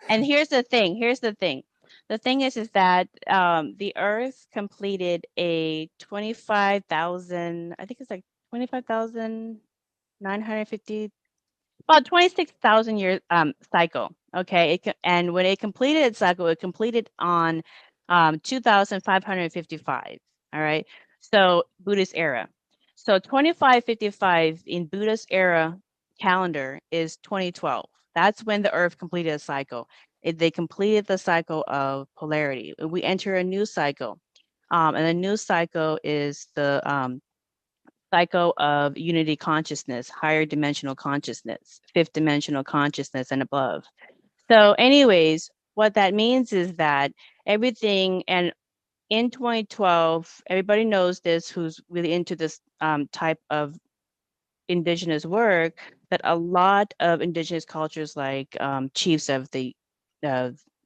And here's the thing. Here's the thing. The thing is that the Earth completed a 25,000. I think it's like 25,950, about 26,000 year cycle. Okay, and when it completed its cycle, it completed on 2,555. All right, so Buddhist era. So 2555 in Buddhist era calendar is 2012. That's when the Earth completed a cycle. They completed the cycle of polarity. We enter a new cycle, and the new cycle is the cycle of unity consciousness, higher dimensional consciousness, fifth dimensional consciousness, and above. So, anyways, what that means is that everything, and in 2012, everybody knows this who's really into this type of indigenous work, that a lot of indigenous cultures, like chiefs of the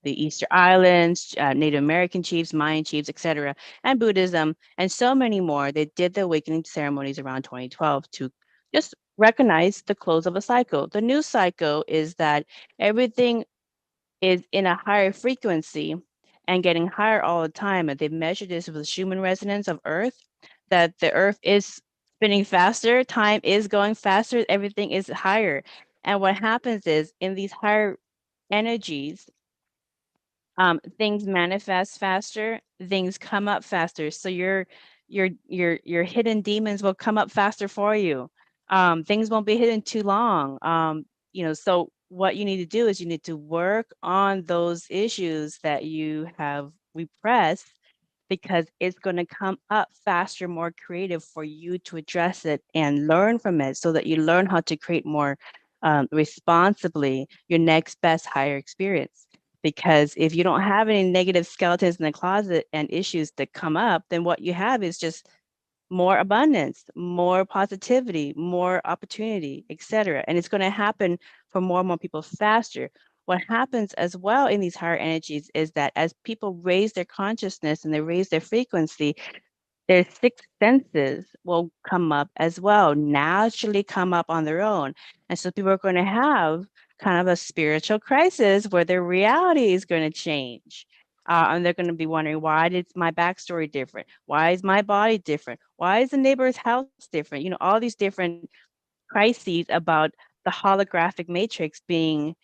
Easter Islands, Native American chiefs, Mayan chiefs, etc., and Buddhism, and so many more, they did the awakening ceremonies around 2012 to just recognize the close of a cycle. The new cycle is that everything is in a higher frequency and getting higher all the time. And they've measured this with Schumann resonance of Earth, that the Earth is spinning faster, time is going faster, everything is higher. And what happens is in these higher energies, things manifest faster, things come up faster. So your hidden demons will come up faster for you. Things won't be hidden too long. So what you need to do is you need to work on those issues that you have repressed, because it's going to come up faster, more creative for you to address it and learn from it, so that you learn how to create more responsibly your next best higher experience. Because if you don't have any negative skeletons in the closet and issues that come up, then what you have is just more abundance, more positivity, more opportunity, etc. And it's going to happen for more and more people faster. What happens as well in these higher energies is that as people raise their consciousness and they raise their frequency, their sixth senses will come up as well, naturally come up on their own. And so people are going to have kind of a spiritual crisis where their reality is going to change. And they're going to be wondering, why is my backstory different? Why is my body different? Why is the neighbor's house different? All these different crises about the holographic matrix being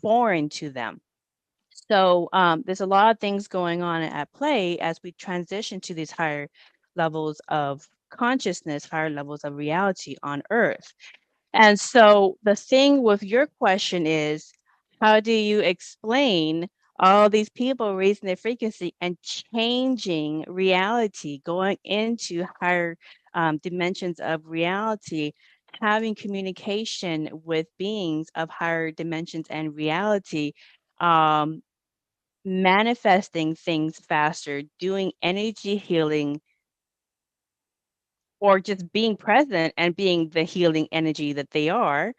foreign to them. So there's a lot of things going on at play as we transition to these higher levels of consciousness, higher levels of reality on Earth. And so the thing with your question is, how do you explain all these people raising their frequency and changing reality, going into higher dimensions of reality, having communication with beings of higher dimensions and reality, manifesting things faster, doing energy healing, or just being present and being the healing energy that they are,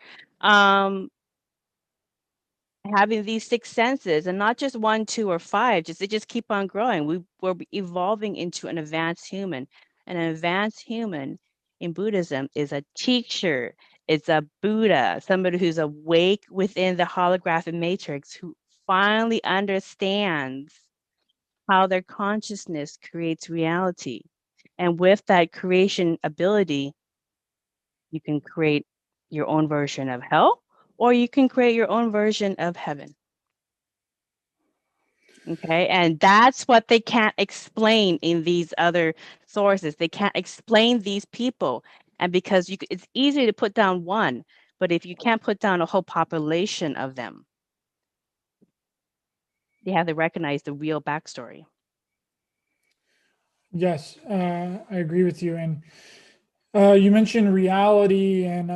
having these six senses, and not just one, two, or five, they just keep on growing. We're evolving into an advanced human. And an advanced human in Buddhism is a teacher, it's a Buddha, somebody who's awake within the holographic matrix, who finally understands how their consciousness creates reality. And with that creation ability, you can create your own version of hell, or you can create your own version of heaven. Okay, and that's what they can't explain in these other sources. They can't explain these people. And because it's easy to put down one, but if you can't put down a whole population of them, you have to recognize the real backstory. Yes, I agree with you. And you mentioned reality and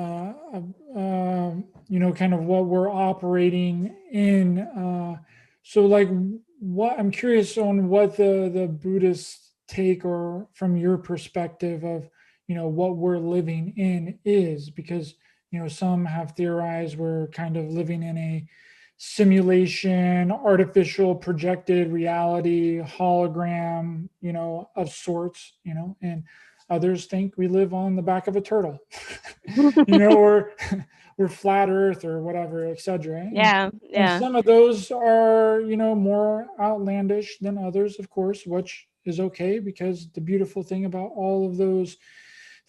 kind of what we're operating in. So, like, what I'm curious on what the Buddhist take, or from your perspective of what we're living in is, because some have theorized we're kind of living in a simulation, artificial projected reality, hologram, of sorts, and others think we live on the back of a turtle, or we're flat earth or whatever, etc. Yeah, And yeah. some of those are, more outlandish than others, of course, which is okay, because the beautiful thing about all of those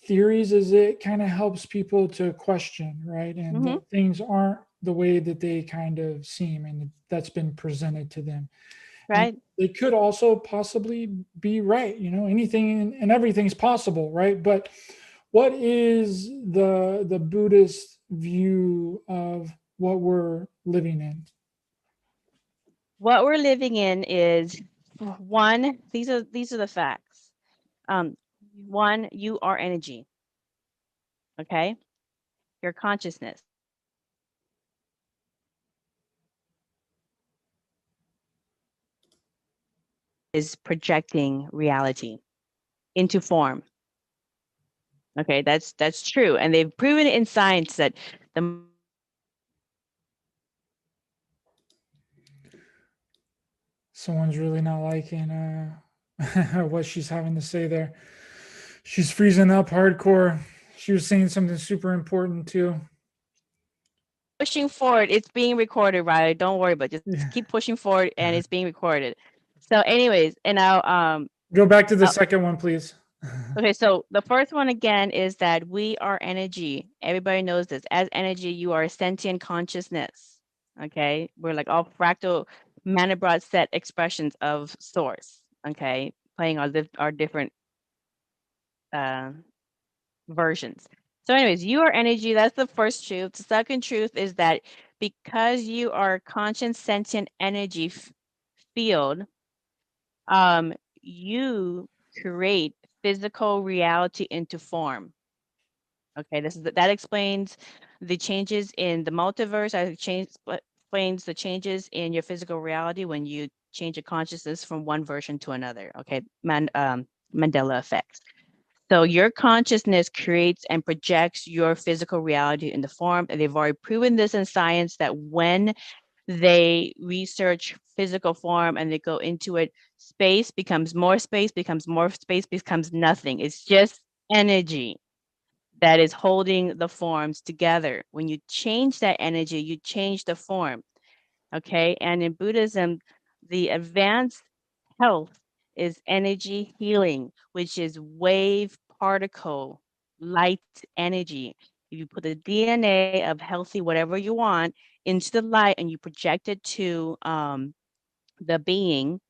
theories is it kind of helps people to question, right? And Mm-hmm. that things aren't the way that they kind of seem, and that's been presented to them. And Right. they could also possibly be right. Anything and everything's possible, right? But what is the Buddhist view of what we're living in? What we're living in is, one, these are the facts. One, you are energy. Okay, your consciousness is projecting reality into form. Okay, that's true, and they've proven it in science that the Someone's really not liking what she's having to say there. She's freezing up hardcore. She was saying something super important too. pushing forward, it's being recorded, right? Don't worry, but just Yeah. keep pushing forward, and it's being recorded. So, anyways, and now Go back to the second one, please. okay, so the first one again is that we are energy. Everybody knows this. As energy, you are a sentient consciousness. Okay, we're like all fractal Mandelbrot set expressions of source. Okay, playing our different uh, versions. So, anyways, you are energy. That's the first truth. The second truth is that because you are a conscious sentient energy field, you create physical reality into form. Okay, that explains the changes in the multiverse. Explains the changes in your physical reality when you change your consciousness from one version to another. Okay, Mandela effect. So your consciousness creates and projects your physical reality in the form, and they've already proven this in science that when they research physical form and they go into it, space becomes more space, becomes nothing. It's just energy that is holding the forms together. When you change that energy, you change the form. Okay. And in Buddhism, the advanced health is energy healing, which is wave particle light energy. If you put the DNA of healthy, whatever you want, into the light and you project it to the being,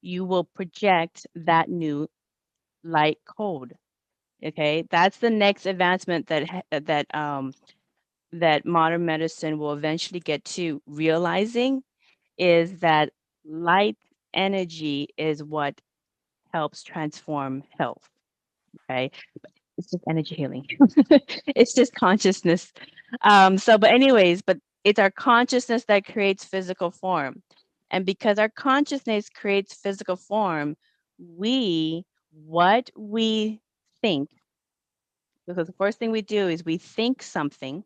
you will project that new light code. Okay, that's the next advancement that modern medicine will eventually get to realizing, is that light energy is what helps transform health. Okay, it's just energy healing. It's just consciousness. But anyways, but it's our consciousness that creates physical form. And because our consciousness creates physical form, what we think, because the first thing we do is we think something.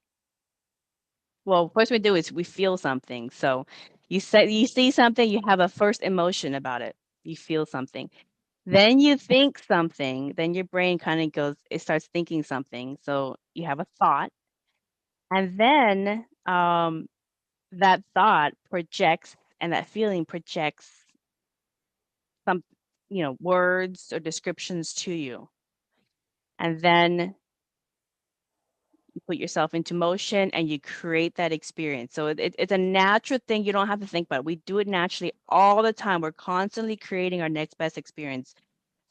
Well, first we do is we feel something. So you see something, you have a first emotion about it. You feel something. Then you think something, then your brain kind of goes, it starts thinking something. So you have a thought. And then that thought projects, and that feeling projects some, words or descriptions to you. And then you put yourself into motion and you create that experience. So it's a natural thing. You don't have to think about it. We do it naturally all the time. We're constantly creating our next best experience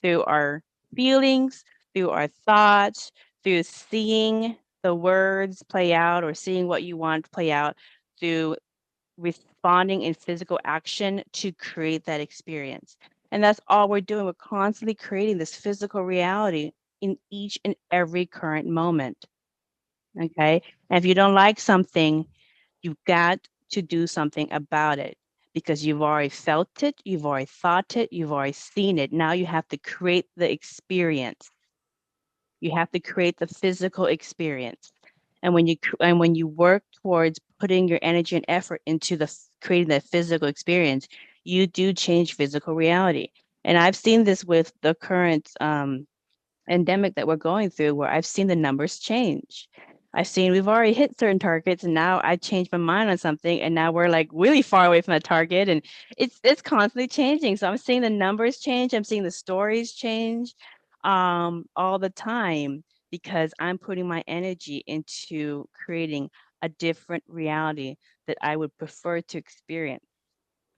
through our feelings, through our thoughts, through seeing the words play out or seeing what you want to play out, through responding in physical action to create that experience. And that's all we're doing. We're constantly creating this physical reality in each and every current moment. Okay. And if you don't like something, you've got to do something about it, because you've already felt it, you've already thought it, you've already seen it. Now you have to create the experience. You have to create the physical experience. And when you work towards putting your energy and effort into creating that physical experience, you do change physical reality. And I've seen this with the current endemic that we're going through, where I've seen the numbers change. I've seen we've already hit certain targets, and now I changed my mind on something, and now we're like really far away from that target, and it's constantly changing. So I'm seeing the numbers change. I'm seeing the stories change all the time, because I'm putting my energy into creating a different reality that I would prefer to experience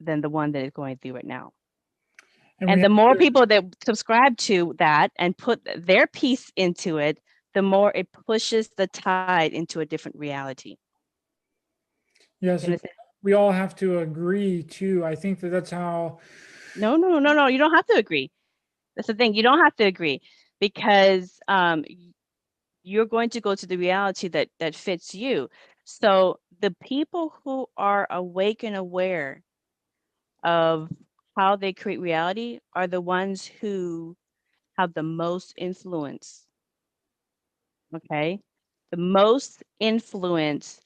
than the one that is going through right now. And we And have the more to, people that subscribe to that and put their piece into it, the more it pushes the tide into a different reality. yes, You understand? we all have to agree too. I think that that's how. No, no, no, no. You don't have to agree. That's the thing. You don't have to agree, because you're going to go to the reality that fits you. So the people who are awake and aware of how they create reality are the ones who have the most influence. Okay, the most influence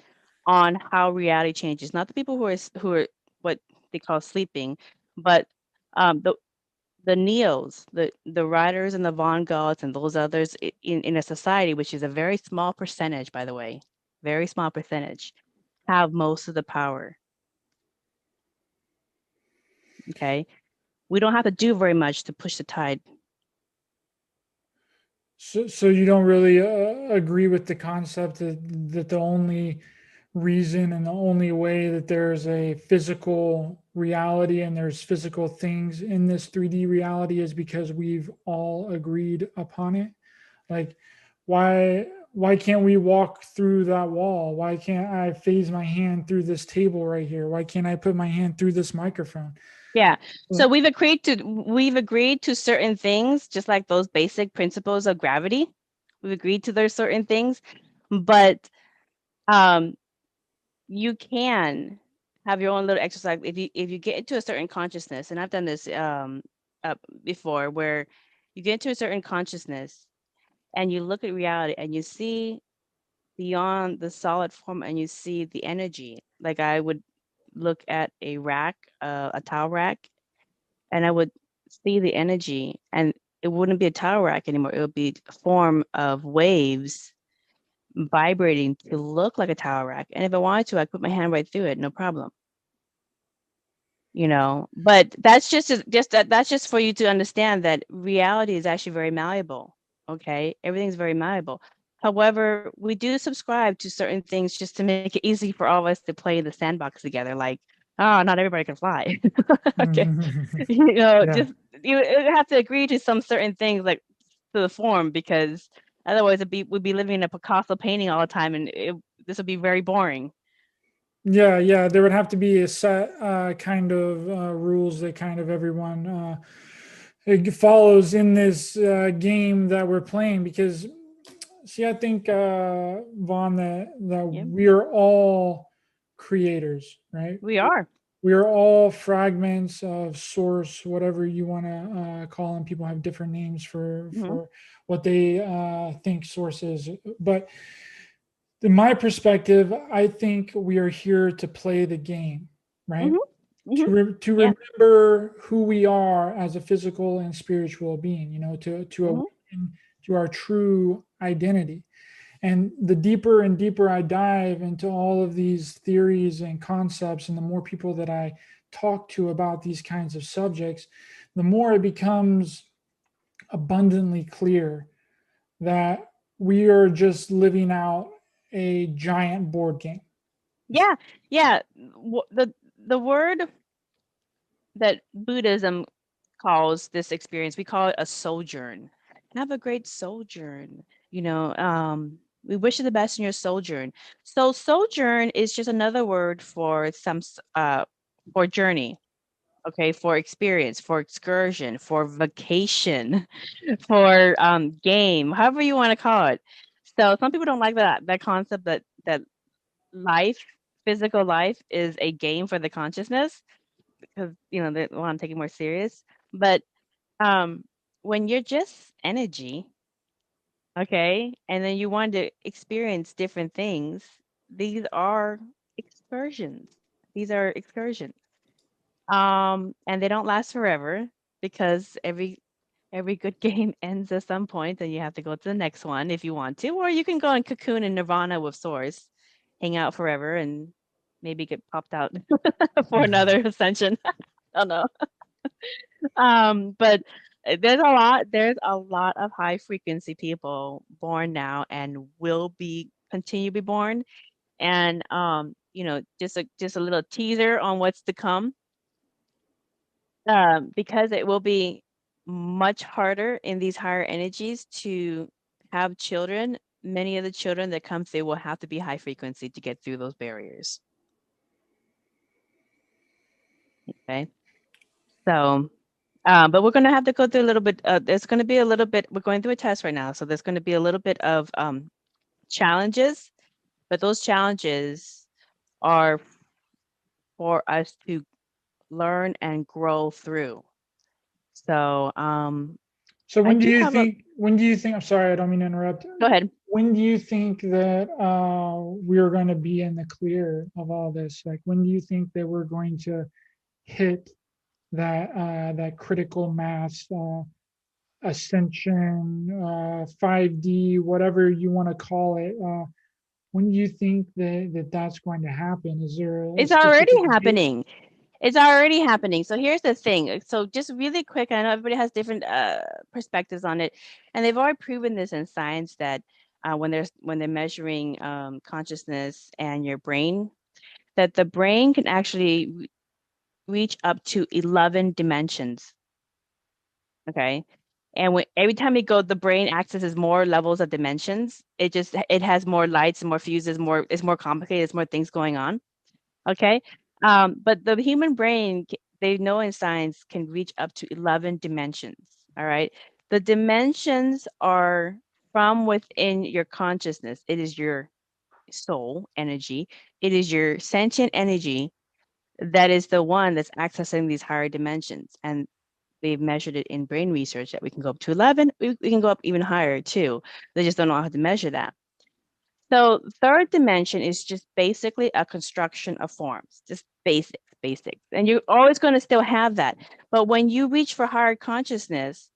on how reality changes. Not the people who are what they call sleeping, but the neos, the writers and the Von Galts and those others in a society, which is a very small percentage, by the way, very small percentage, have most of the power. Okay, we don't have to do very much to push the tide. So you don't really agree with the concept that the only reason and the only way that there's a physical reality and there's physical things in this 3D reality is because we've all agreed upon it. Like, why can't we walk through that wall? Why can't I phase my hand through this table right here? Why can't I put my hand through this microphone? Yeah. So Well, we've agreed to certain things, just like those basic principles of gravity. We've agreed to those certain things, but um, you can have your own little exercise if you get into a certain consciousness, and I've done this before, where you get into a certain consciousness and you look at reality and you see beyond the solid form and you see the energy. Like I would look at a rack, a towel rack, and I would see the energy, and it wouldn't be a towel rack anymore. It would be a form of waves vibrating to look like a towel rack. And if I wanted to, I put my hand right through it, no problem. But that's that's just for you to understand that reality is actually very malleable. Okay, everything's very malleable. However, we do subscribe to certain things just to make it easy for all of us to play in the sandbox together. Like, oh, not everybody can fly. Okay, Yeah. just you have to agree to some certain things like to the form, because otherwise we'd be living in a Picasso painting all the time, and this would be very boring. Yeah, yeah, there would have to be a set kind of rules that kind of everyone it follows in this game that we're playing. Because, see, I think Vaughn, that Yeah, we are all creators, right? we are. We are all fragments of source, whatever you want to call them. People have different names for Hmm. what they think source is, but in my perspective, I think we are here to play the game, right? Hmm. Hmm. To Yeah. remember who we are as a physical and spiritual being, to Hmm. awaken to our true identity. And the deeper and deeper I dive into all of these theories and concepts, and the more people that I talk to about these kinds of subjects, the more it becomes abundantly clear that we are just living out a giant board game. Yeah. Yeah. The word that Buddhism calls this experience, we call it a sojourn. Have a great sojourn. We wish you the best in your sojourn. So sojourn is just another word for for journey. Okay, for experience, for excursion, for vacation, for game, however you want to call it. So some people don't like that concept that life, physical life, is a game for the consciousness, because they want to take it more serious. But um, when you're just energy, okay, and then you want to experience different things, these are excursions. These are excursions. And they don't last forever, because every good game ends at some point, and you have to go to the next one if you want to, or you can go and cocoon in nirvana with source, hang out forever, and maybe get popped out for another ascension. I don't know. But there's a lot of high frequency people born now and will be continue to be born. And just a little teaser on what's to come, because it will be much harder in these higher energies to have children. Many of the children that come through will have to be high frequency to get through those barriers. Okay. So, but we're going to have to go through a little bit. There's going to be a little bit. We're going through a test right now, so there's going to be a little bit of challenges. But those challenges are for us to learn and grow through. So, So I do have a. when do you think, I'm sorry, I don't mean to interrupt. Go ahead. When do you think that we're going to be in the clear of all this? Like, when do you think that we're going to hit that critical mass, ascension, 5D, whatever you want to call it? When do you think that's going to happen? Is there a It's already specific date? happening. It's already happening. So here's the thing. So just really quick, I know everybody has different perspectives on it, and they've already proven this in science that when they're measuring consciousness and your brain, that the brain can actually reach up to 11 dimensions. Okay. And every time you go, the brain accesses more levels of dimensions. It has more lights and more fuses, it's more complicated, there's more things going on. Okay. But the human brain, they know in science, can reach up to 11 dimensions. All right. The dimensions are from within your consciousness. It is your soul energy. It is your sentient energy that is the one that's accessing these higher dimensions. And they've measured it in brain research that we can go up to 11. We can go up even higher too. They just don't know how to measure that. So third dimension is just basically a construction of forms, just basics. And you're always going to still have that. But when you reach for higher consciousness,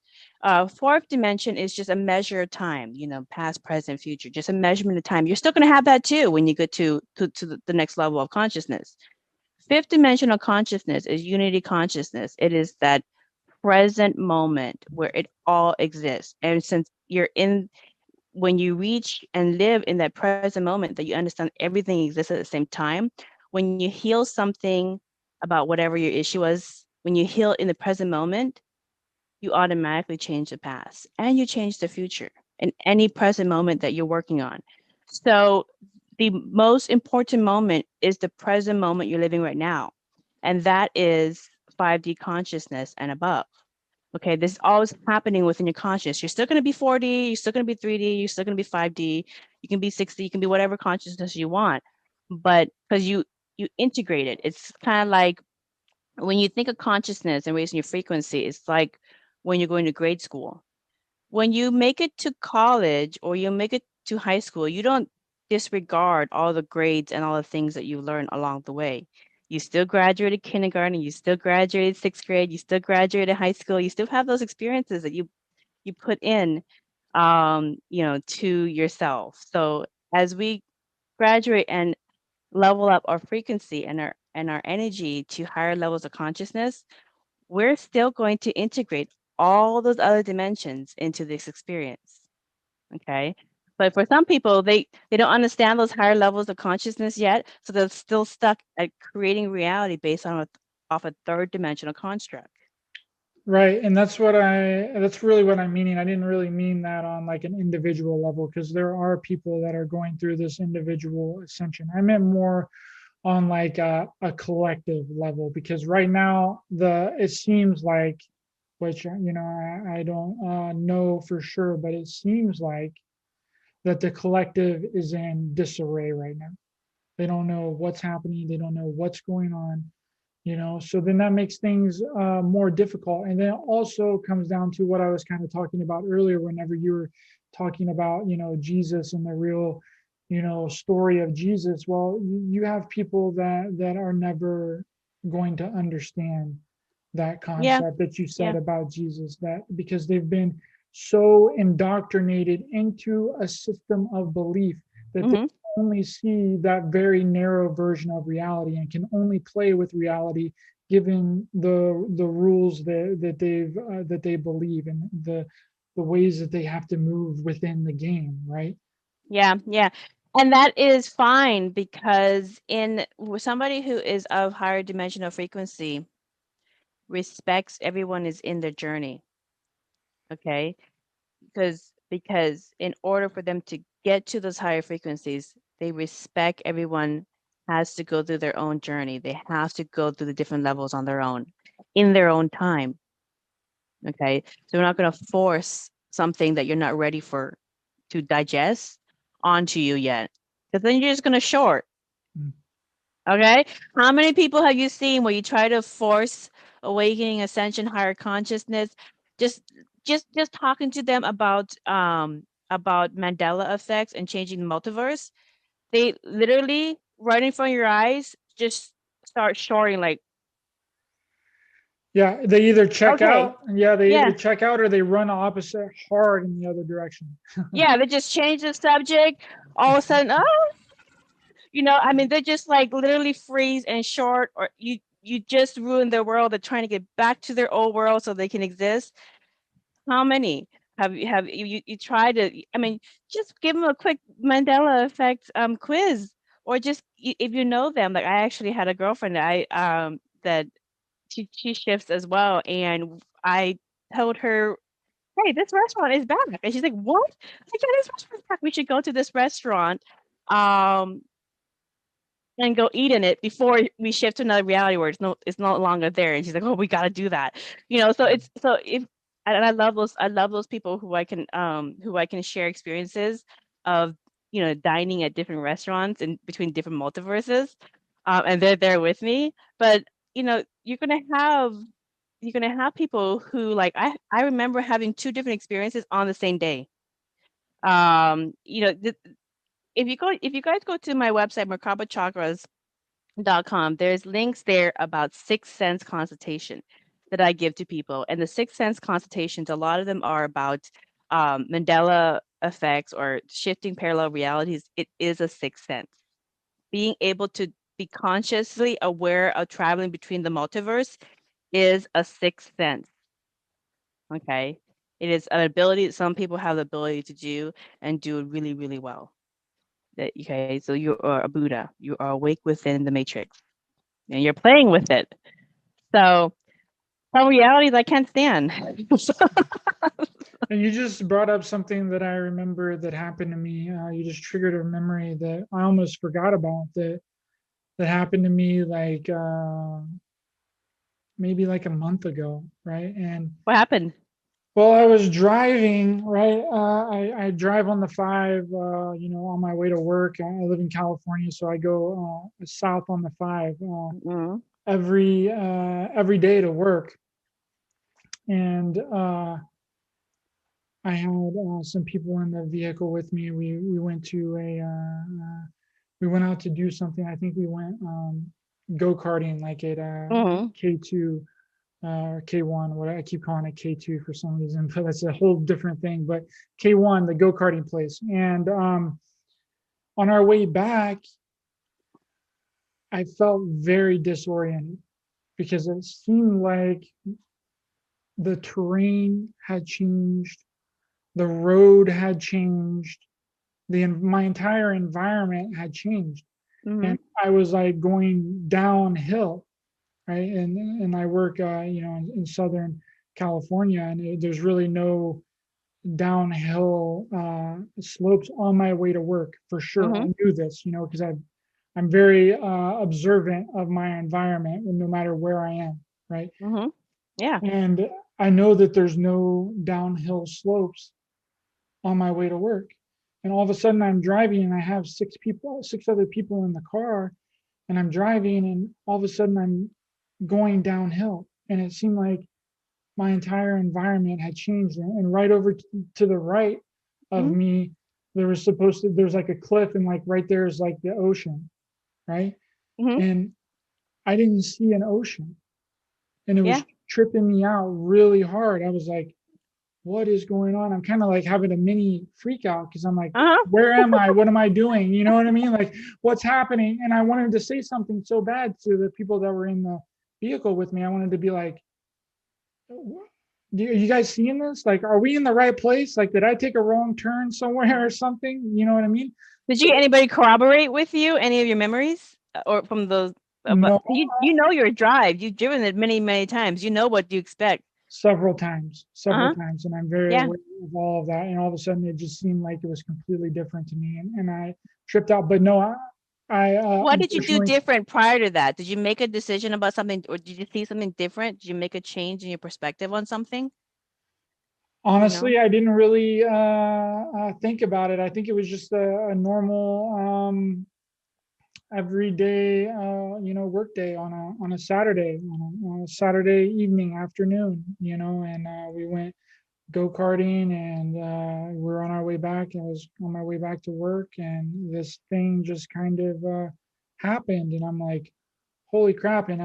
fourth dimension is just a measure of time, past, present, future, just a measurement of time. You're still going to have that too when you get to the next level of consciousness. fifth dimensional consciousness is unity consciousness. It is that present moment where it all exists. And since when you reach and live in that present moment, that you understand everything exists at the same time, when you heal something about whatever your issue was, when you heal in the present moment, you automatically change the past and you change the future in any present moment that you're working on. So the most important moment is the present moment you're living right now. And that is 5D consciousness and above. Okay, this is always happening within your consciousness. You're still going to be 4D, you're still going to be 3D, you're still going to be 5D, you can be 6D, you can be whatever consciousness you want. But because you integrate it, it's kind of like when you think of consciousness and raising your frequency, it's like when you're going to grade school. When you make it to college or you make it to high school, you don't disregard all the grades and all the things that you learn along the way. You still graduated kindergarten, you still graduated sixth grade, you still graduated high school, you still have those experiences that you put in to yourself. So as we graduate and level up our frequency and our energy to higher levels of consciousness, we're still going to integrate all those other dimensions into this experience. Okay. But for some people, they don't understand those higher levels of consciousness yet. So they're still stuck at creating reality based on off a third dimensional construct. Right. And that's really what I'm meaning. I didn't really mean that on like an individual level, because there are people that are going through this individual ascension. I meant more on like a collective level, because right now it seems like, which I don't know for sure, but it seems like that the collective is in disarray right now. They don't know what's happening. They don't know what's going on. So then that makes things more difficult. And then it also comes down to what I was kind of talking about earlier, whenever you were talking about Jesus and the real story of Jesus. Well, you have people that are never going to understand that Yeah. concept that you said Yeah. about Jesus, that because they've been so indoctrinated into a system of belief that they Hmm. only see that very narrow version of reality and can only play with reality given the rules that they believe, and the ways that they have to move within the game, right? Yeah. Yeah. And that is fine because with somebody who is of higher dimensional frequency respects everyone is in their journey. Okay. Because in order for them to get to those higher frequencies, they respect everyone has to go through their own journey. They have to go through the different levels on their own, in their own time. Okay. So we're not going to force something that you're not ready for to digest onto you yet. Because then you're just going to short. Mm. Okay. How many people have you seen where you try to force awakening, ascension, higher consciousness? Just just talking to them about Mandela effects and changing the multiverse. They literally right in front of your eyes just start shorting like, Yeah, they either check okay, out, yeah, they yeah, either check out or they run opposite hard in the other direction. yeah, they just change the subject. All of a sudden, oh, I mean, they just like literally freeze and short, or you just ruin their world. They're trying to get back to their old world so they can exist. How many have you tried to? I mean, just give them a quick Mandela effect quiz, or just if you know them. Like I actually had a girlfriend that she shifts as well, and I told her, "Hey, this restaurant is back," and she's like, "What?" I was like, "Yeah, this restaurant's back. We should go to this restaurant." Um, and go eat in it before we shift to another reality where it's no longer there. And she's like, "Oh, we got to do that," So it's so if and I love those people who I can share experiences of dining at different restaurants and between different multiverses, and they're there with me. But you're gonna have people who like I remember having two different experiences on the same day. If you guys go to my website Merkaba.com, there's links there about sixth sense consultation that I give to people. And the sixth sense consultations, a lot of them are about Mandela effects or shifting parallel realities. It is a sixth sense. Being able to be consciously aware of traveling between the multiverse is a sixth sense. Okay. It is an ability that some people have the ability to do and do it really, really well. Okay. So you are a Buddha. You are awake within the matrix and you're playing with it. So some realities I can't stand. And you just brought up something that I remember that happened to me. You just triggered a memory that I almost forgot about that happened to me like maybe like a month ago, right? And What happened? well, I was driving, right? I drive on the five, on my way to work. I live in California, so I go south on the five Mhm. every day to work. And I had some people in the vehicle with me. We went to we went out to do something. I think we went go karting like at Mhm. K2 or K1. What I keep calling it K2 for some reason, but that's a whole different thing. But K1, the go karting place, and on our way back, I felt very disoriented because it seemed like the terrain had changed, the road had changed, my entire environment had changed, and Mhm. I was like going downhill, right? And I work, in Southern California, and there's really no downhill slopes on my way to work for sure. I Mhm. knew this, because I'm very observant of my environment, no matter where I am, right? Mhm. Yeah. And I know that there's no downhill slopes on my way to work. And all of a sudden I'm driving and I have six other people in the car, and I'm driving and all of a sudden I'm going downhill. And it seemed like my entire environment had changed. And right over to the right of Mhm. me, there's like a cliff, and like right there is like the ocean, right? Mhm. And I didn't see an ocean, and it Yeah. was tripping me out really hard. I was like, what is going on? I'm kind of like having a mini freak out because I'm like, Uh-huh. where am I? What am I doing? You know what I mean? Like, what's happening? And I wanted to say something so bad to the people that were in the vehicle with me. I wanted to be like, are you guys seeing this? Like, are we in the right place? Like, did I take a wrong turn somewhere or something? You know what I mean? Did you get anybody corroborate with you any of your memories or from those? But No, you know your drive. You've driven it many many times. You know what you expect. several Uh-huh. times, and I'm very Yeah. aware of all of that. And all of a sudden, it just seemed like it was completely different to me, and I tripped out. But no, I What did you do unfortunately, different prior to that? Did you make a decision about something, or did you see something different? Did you make a change in your perspective on something? You know? honestly, I didn't really think about it. I think it was just a normal everyday work day on a Saturday, on a Saturday evening afternoon, and we went go karting, and we were on our way back. I was on my way back to work, and this thing just kind of happened, and I'm like, holy crap. And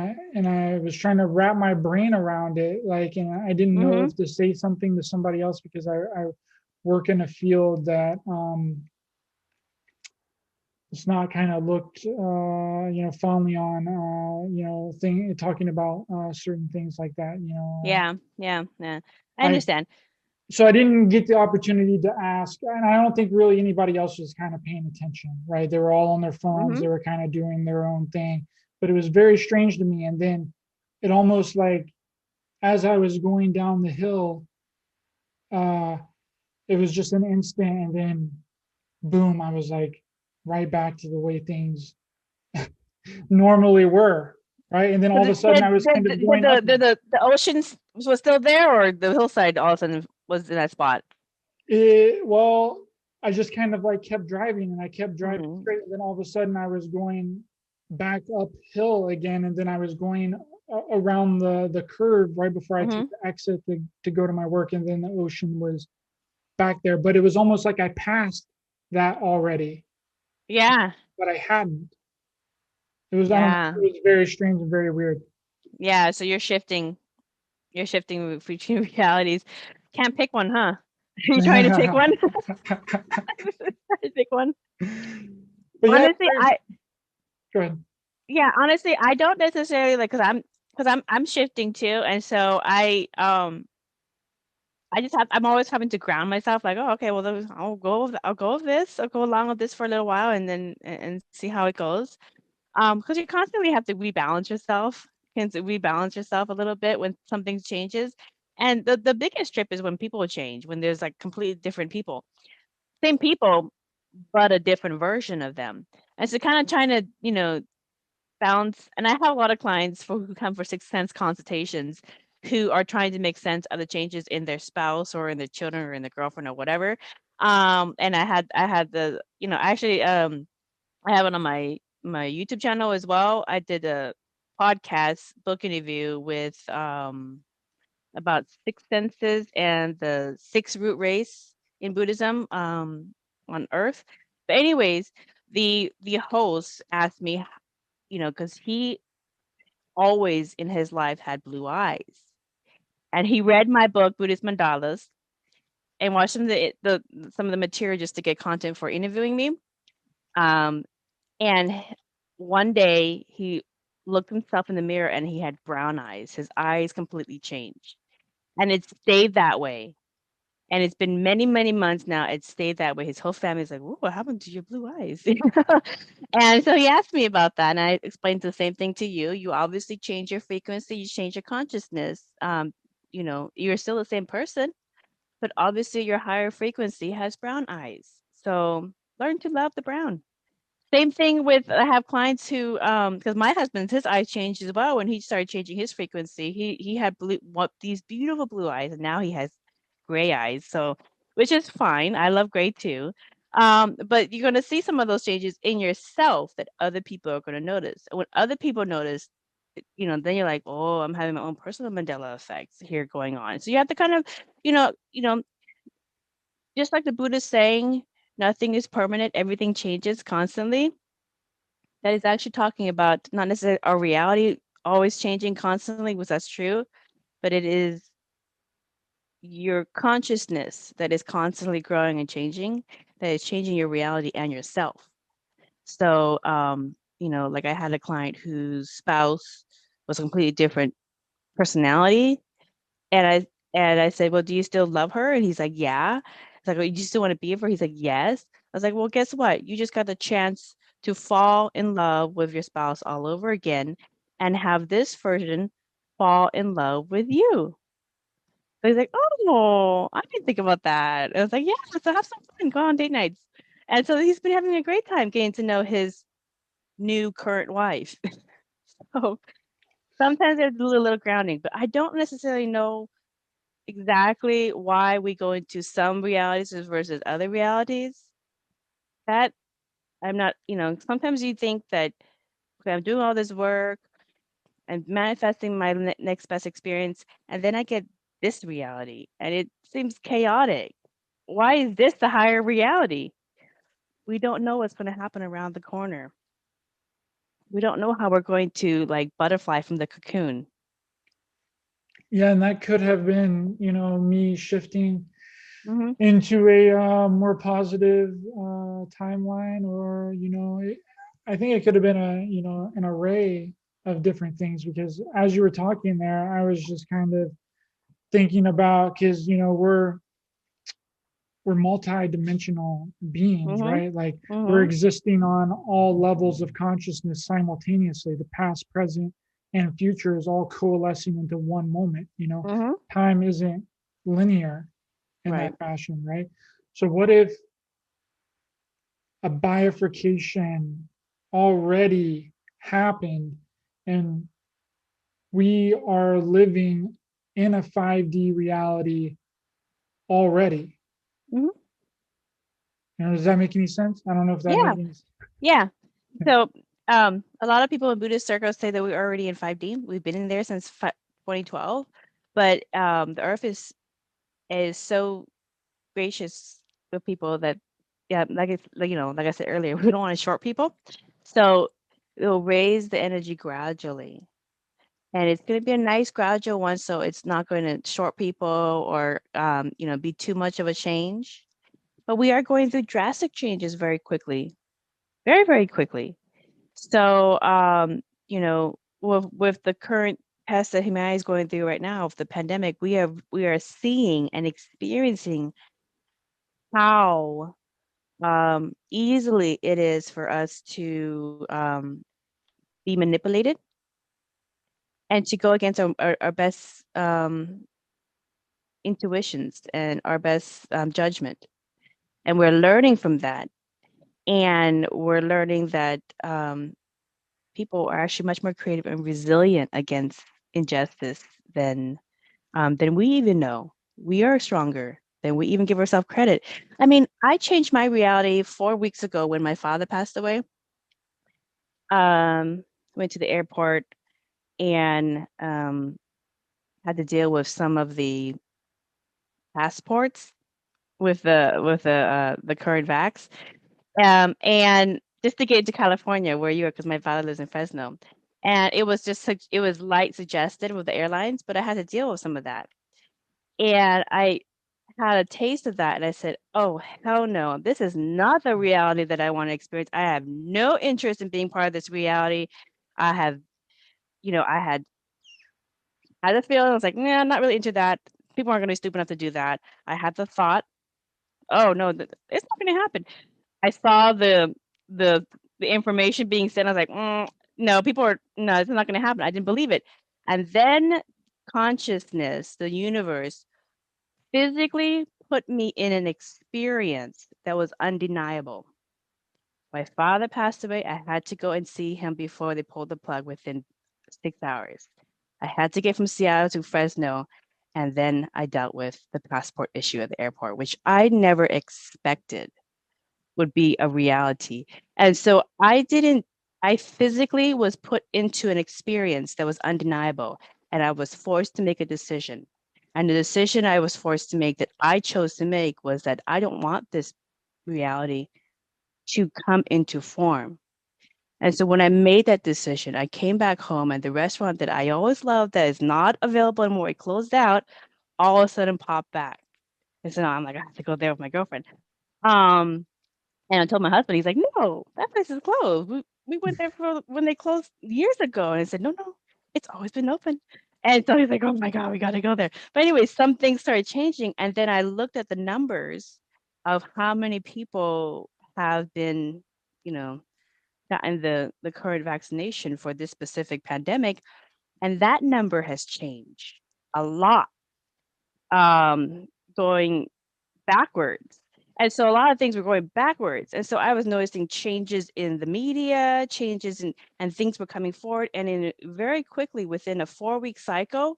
I was trying to wrap my brain around it, like, and I didn't know Mm-hmm. if to say something to somebody else because I work in a field that it's not kind of looked fondly on thing talking about certain things like that. Yeah. Yeah. Yeah. I I understand. So I didn't get the opportunity to ask, and I don't think really anybody else was kind of paying attention, right? They were all on their phones, Mm-hmm. they were kind of doing their own thing, but it was very strange to me. And then it almost like as I was going down the hill, uh, it was just an instant, and then boom, I was like right back to the way things normally were, right? And then So all of a sudden, I was kind of going up. the oceans was still there, or the hillside all of a sudden was in that spot? Well, I just kind of like kept driving, and I kept driving Mm-hmm. straight. And then all of a sudden I was going back uphill again. And then I was going around the curve right before I took Mm-hmm. the exit to go to my work. And then the ocean was back there. But it was almost like I passed that already, Yeah. but I hadn't. I don't know, Yeah. it was very strange and very weird. Yeah. So you're shifting. You're shifting between realities. Can't pick one, huh? Are you trying to pick one? Trying to pick one. But yeah, Honestly, I go ahead. Yeah, honestly, I don't necessarily like because I'm shifting too, and so I just have I'm always having to ground myself like, oh, okay, well, I'll go with this. I'll go along with this for a little while and then and see how it goes. Because you constantly have to rebalance yourself. Can rebalance yourself a little bit when something changes. And the biggest trip is when people change, when there's like completely different people. Same people, but a different version of them. And so kind of trying to, balance. And I have a lot of clients who come for sixth sense consultations who are trying to make sense of the changes in their spouse or in their children or in their girlfriend or whatever. And I had the, actually I have it on my YouTube channel as well. I did a podcast book interview with about six senses and the six root race in Buddhism on Earth. But anyways, the host asked me, because he always in his life had blue eyes, and he read my book Buddhist Mandalas and watched some of the material just to get content for interviewing me. Um, And one day he looked himself in the mirror and he had brown eyes. His eyes completely changed. And it stayed that way. And it's been many, many months now. It stayed that way. His whole family's like, "Ooh, what happened to your blue eyes?" And so he asked me about that. And I explained the same thing to you. You obviously change your frequency, you change your consciousness. You're still the same person, but obviously your higher frequency has brown eyes. So learn to love the brown. Same thing with I have clients who because my husband his eyes changed as well when he started changing his frequency. He had these beautiful blue eyes and now he has gray eyes. So which is fine. I love gray too. But you're gonna see some of those changes in yourself that other people are gonna notice. And when other people notice, then you're like, oh, I'm having my own personal Mandela effects here going on. So you have to kind of, just like the Buddha saying, nothing is permanent, everything changes constantly. That is actually talking about not necessarily our reality always changing constantly, which that's true, but it is your consciousness that is constantly growing and changing, that is changing your reality and yourself. So, like I had a client whose spouse was a completely different personality, and I said, "Well, do you still love her?" And he's like, "Yeah." It's like, "Well, you still want to be with her?" He's like, "Yes." I was like, "Well, guess what? You just got the chance to fall in love with your spouse all over again and have this version fall in love with you." So he's like, "Oh, I didn't think about that." I was like, "Yeah, so have some fun, go on date nights." And so he's been having a great time getting to know his new current wife. So sometimes there's a little grounding, but I don't necessarily know exactly why we go into some realities versus other realities. That I'm not, sometimes you think that, okay, I'm doing all this work and manifesting my next best experience, and then I get this reality and it seems chaotic. Why is this the higher reality? We don't know what's going to happen around the corner. We don't know how we're going to like butterfly from the cocoon. Yeah, and that could have been, me shifting Hmm. into a more positive timeline, or I think it could have been an array of different things, because as you were talking there, I was just kind of thinking about, because we're multi-dimensional beings, Hmm. right? Like we're Hmm. existing on all levels of consciousness simultaneously. The past, present, and future is all coalescing into one moment. Hmm. Time isn't linear in Right. that fashion, right? So what if a bifurcation already happened, and we are living in a 5D reality already? Hmm. Does that make any sense? I don't know if that Yeah. makes any sense. Yeah. So, a lot of people in Buddhist circles say that we're already in 5D. We've been in there since 2012, but the Earth is so gracious with people that, yeah, like I said earlier, we don't want to short people, so it'll raise the energy gradually, and it's going to be a nice gradual one, so it's not going to short people or be too much of a change. But we are going through drastic changes very quickly, very, very quickly. So, with the current test that humanity is going through right now of the pandemic, we are seeing and experiencing how easily it is for us to be manipulated and to go against our best intuitions and our best judgment. And we're learning from that. And we're learning that people are actually much more creative and resilient against injustice than we even know. We are stronger than we even give ourselves credit. I mean, I changed my reality 4 weeks ago when my father passed away. Went to the airport and had to deal with some of the passports with the current vax. And just to get into California, where you are, because my father lives in Fresno, and it was just it was light suggested with the airlines, but I had to deal with some of that, and I had a taste of that, and I said, "Oh hell no, this is not the reality that I want to experience. I have no interest in being part of this reality. I have, I had a feeling. I was like, nah, I'm not really into that. People aren't going to be stupid enough to do that. I had the thought, oh no, it's not going to happen. I saw the the information being sent. I was like, no, no, it's not going to happen. I didn't believe it. And then consciousness, the universe, physically put me in an experience that was undeniable. My father passed away. I had to go and see him before they pulled the plug within 6 hours. I had to get from Seattle to Fresno, and then I dealt with the passport issue at the airport, which I never expected would be a reality. And so I physically was put into an experience that was undeniable, and I was forced to make a decision. And the decision I was forced to make that I chose to make was that I don't want this reality to come into form. And so when I made that decision, I came back home and the restaurant that I always loved that is not available anymore, it closed out, all of a sudden popped back. And so now I'm like, I have to go there with my girlfriend. Um, and I told my husband, he's like, no, that place is closed. We went there for when they closed years ago. And I said, no, no, it's always been open. And so he's like, oh my God, we got to go there. But anyway, some things started changing. And then I looked at the numbers of how many people have been, you know, gotten the current vaccination for this specific pandemic. And that number has changed a lot, um, going backwards. And so a lot of things were going backwards. And so I was noticing changes in the media, changes in and things were coming forward. And in very quickly within a 4-week cycle,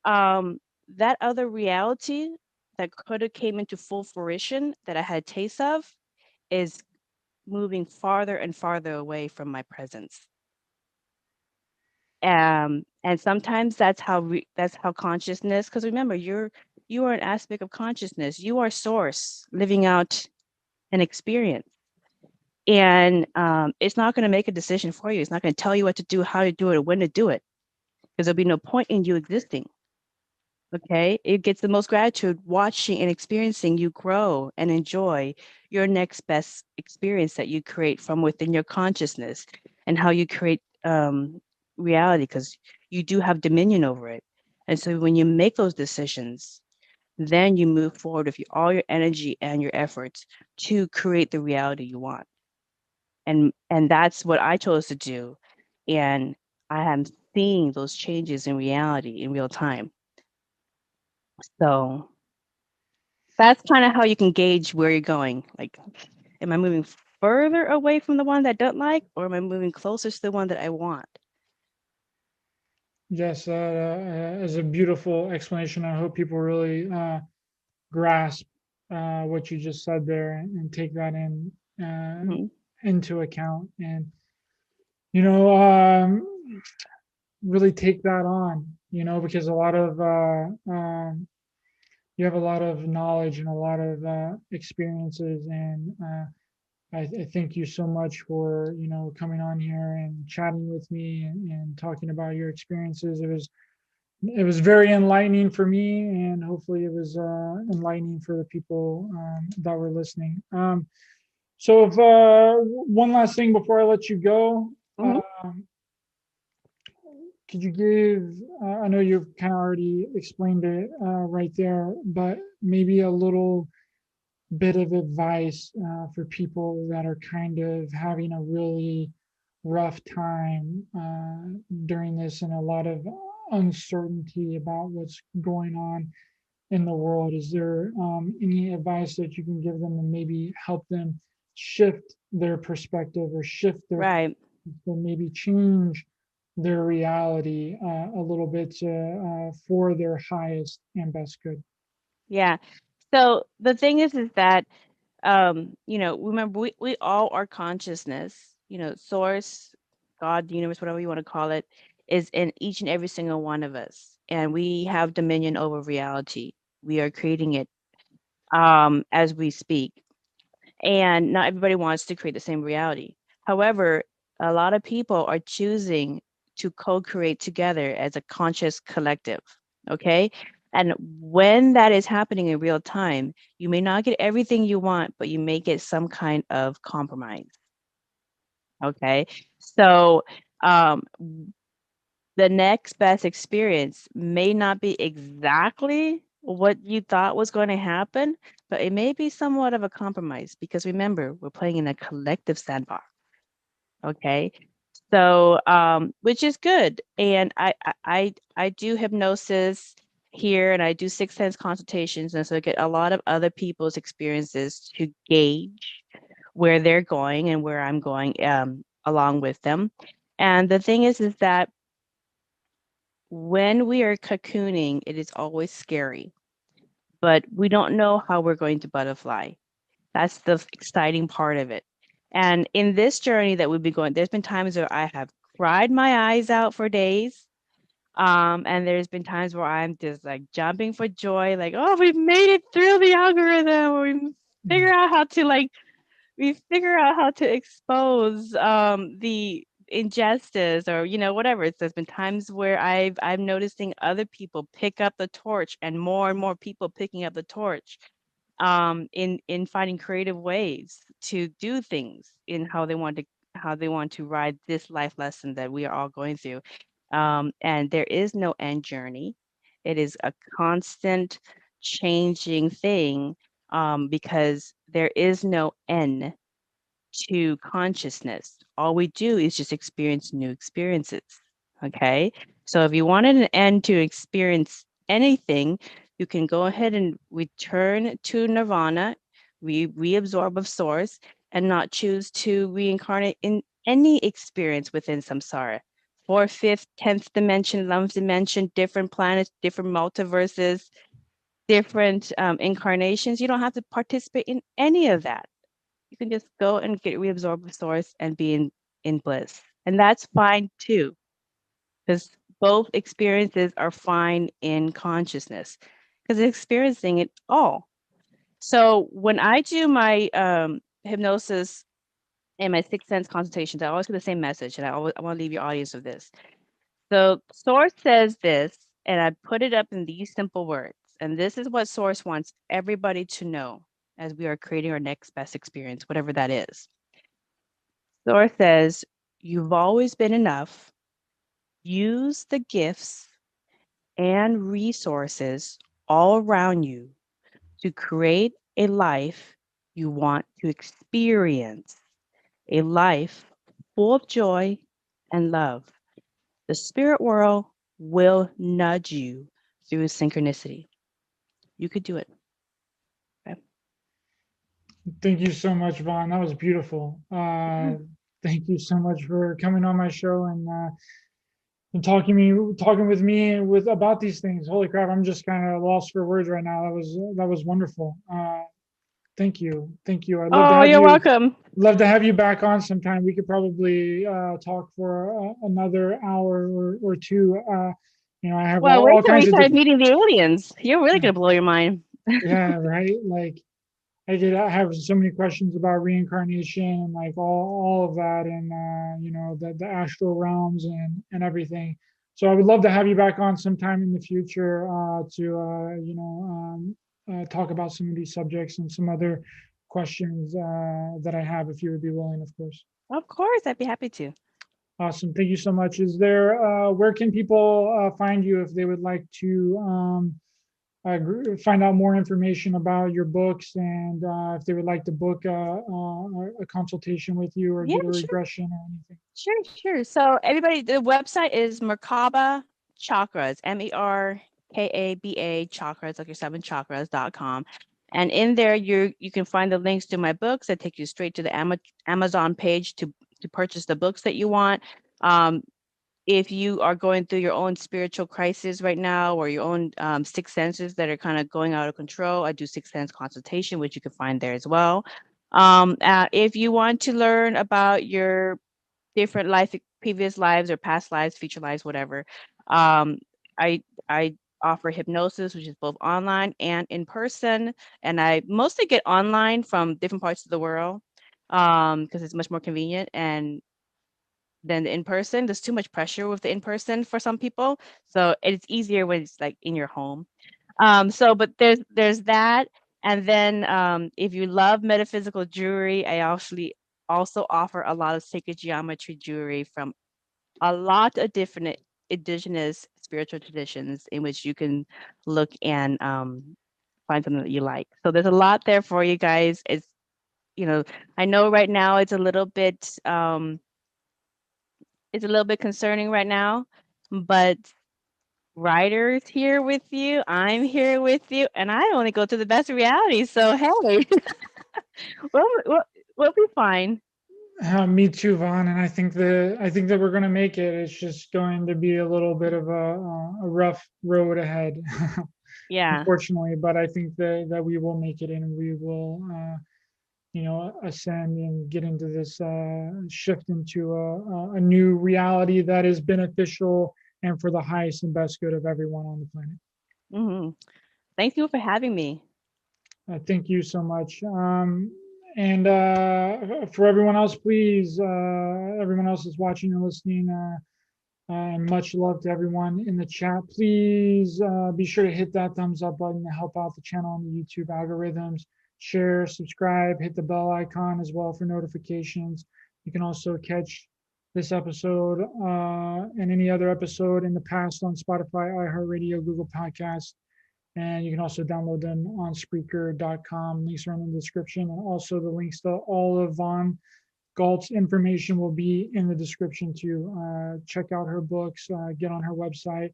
um, that other reality that could have came into full fruition that I had a taste of is moving farther and farther away from my presence. And sometimes that's how consciousness, because remember, you are an aspect of consciousness. You are source living out an experience. And it's not going to make a decision for you. It's not going to tell you what to do, how to do it, or when to do it, because there'll be no point in you existing. Okay. It gets the most gratitude watching and experiencing you grow and enjoy your next best experience that you create from within your consciousness and how you create reality, because you do have dominion over it. And so when you make those decisions, then you move forward with all your energy and your efforts to create the reality you want. And that's what I chose to do. And I am seeing those changes in reality in real time. So that's kind of how you can gauge where you're going. Like, am I moving further away from the one that I don't like, or am I moving closer to the one that I want? Yes, is a beautiful explanation. I hope people really grasp what you just said there and take that Mhm. into account, and really take that on. Because a lot of you have a lot of knowledge and a lot of experiences, and I thank you so much for coming on here and chatting with me and talking about your experiences. It was very enlightening for me, and hopefully it was enlightening for the people that were listening. So if one last thing before I let you go, Mhm. could you give, I know you've kind of already explained it right there, but maybe a little bit of advice for people that are kind of having a really rough time during this and a lot of uncertainty about what's going on in the world. Is there any advice that you can give them and maybe help them shift their perspective or shift their, Right. or maybe change their reality a little bit for their highest and best good? Yeah. So the thing is that remember we all are consciousness, source, God, the universe, whatever you want to call it, is in each and every single one of us. And we have dominion over reality. We are creating it as we speak. And not everybody wants to create the same reality. However, a lot of people are choosing to co-create together as a conscious collective. Okay. And when that is happening in real time, you may not get everything you want, but you may get some kind of compromise. Okay. So um, the next best experience may not be exactly what you thought was going to happen, but it may be somewhat of a compromise because remember, we're playing in a collective sandbox. Okay. So, which is good. And I do hypnosis here and I do sixth sense consultations. And so I get a lot of other people's experiences to gauge where they're going and where I'm going along with them. And the thing is that when we are cocooning, it is always scary, but we don't know how we're going to butterfly. That's the exciting part of it. And in this journey that we've been going, there's been times where I have cried my eyes out for days. And there's been times where I'm just like jumping for joy, like, oh, we made it through the algorithm. Figure out how to like we figure out how to expose the injustice or whatever. There's been times where I'm noticing other people pick up the torch and more people picking up the torch in finding creative ways to do things in how they want to ride this life lesson that we are all going through. And there is no end journey. It is a constant changing thing because there is no end to consciousness. All we do is just experience new experiences. Okay. So if you wanted an end to experience anything, you can go ahead and return to nirvana, reabsorb of source, and not choose to reincarnate in any experience within samsara. Fourth, fifth, 10th dimension, 11th dimension, different planets, different multiverses, different incarnations. You don't have to participate in any of that. You can just go and get reabsorbed with source and be in bliss. And that's fine too, because both experiences are fine in consciousness because it's experiencing it all. So when I do my hypnosis and my sixth sense consultations, I always get the same message, and I want to leave your audience with this. So source says this, and I put it up in these simple words. And this is what source wants everybody to know as we are creating our next best experience, whatever that is. Source says, you've always been enough. Use the gifts and resources all around you to create a life you want to experience, a life full of joy and love. The spirit world will nudge you through synchronicity. You could do it. Okay. Thank you so much, Vaughn. That was beautiful. Thank you so much for coming on my show and talking with me with about these things. Holy crap, I'm just kind of lost for words right now. That was wonderful. Thank you. I'd love to Oh, have you're you welcome. back on sometime. We could probably talk for another hour or two. I have Well, wait all till we kinds of start different. meeting the aliens. You're really going to blow your mind. Yeah, right. Like I have so many questions about reincarnation and like all of that and the astral realms and everything. So I would love to have you back on sometime in the future to talk about some of these subjects and some other questions that I have, if you would be willing, of course. Of course, I'd be happy to. Awesome. Thank you so much. Is there, where can people find you if they would like to find out more information about your books, and if they would like to book a consultation with you or Yeah, get a sure. regression or anything? Sure. So everybody, the website is Merkaba Chakras, MERKABA Chakras, like your 7chakras.com. And in there, you can find the links to my books that take you straight to the Amazon page to purchase the books that you want. If you are going through your own spiritual crisis right now, or your own sixth senses that are kind of going out of control, I do sixth sense consultation, which you can find there as well. If you want to learn about your different previous lives or past lives, future lives, whatever, I offer hypnosis, which is both online and in person, and I mostly get online from different parts of the world because it's much more convenient and than the in person. There's too much pressure with the in person for some people, so it's easier when it's like in your home. But there's that, and then if you love metaphysical jewelry, I actually also offer a lot of sacred geometry jewelry from a lot of different indigenous spiritual traditions in which you can look and find something that you like. So there's a lot there for you guys. It's, I know right now it's a little bit concerning right now, but Ryder is here with you. I'm here with you, and I only go to the best reality. So hey, we'll be fine. Me too, Vaughn. And I think that we're going to make it. It's just going to be a little bit of a rough road ahead, Yeah. unfortunately. But I think that we will make it, and we will, ascend and get into this shift into a new reality that is beneficial and for the highest and best good of everyone on the planet. hmm Thank you for having me. Thank you so much. And for everyone else, please, everyone else is watching and listening, and much love to everyone in the chat. Please be sure to hit that thumbs up button to help out the channel on the YouTube algorithms. Share, subscribe, hit the bell icon as well for notifications. You can also catch this episode and any other episode in the past on Spotify, iHeartRadio, Google Podcasts, and you can also download them on Spreaker.com. Links are in the description. And also the links to all of Von Galt's information will be in the description too. Check out her books, get on her website,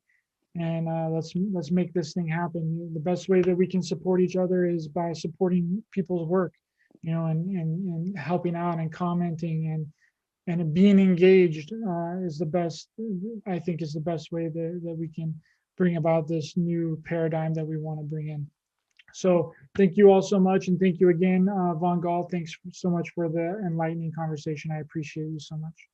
and let's make this thing happen. The best way that we can support each other is by supporting people's work, and helping out and commenting and being engaged is the best, I think, is the best way that we can bring about this new paradigm that we want to bring in. So thank you all so much. And thank you again, Von Galt. Thanks so much for the enlightening conversation. I appreciate you so much.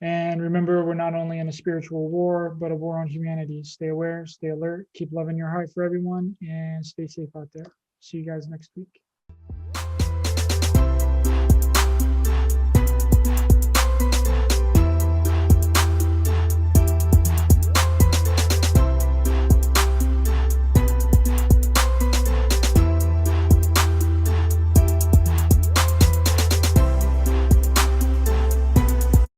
And remember, we're not only in a spiritual war, but a war on humanity. Stay aware, stay alert, keep loving your heart for everyone, and stay safe out there. See you guys next week.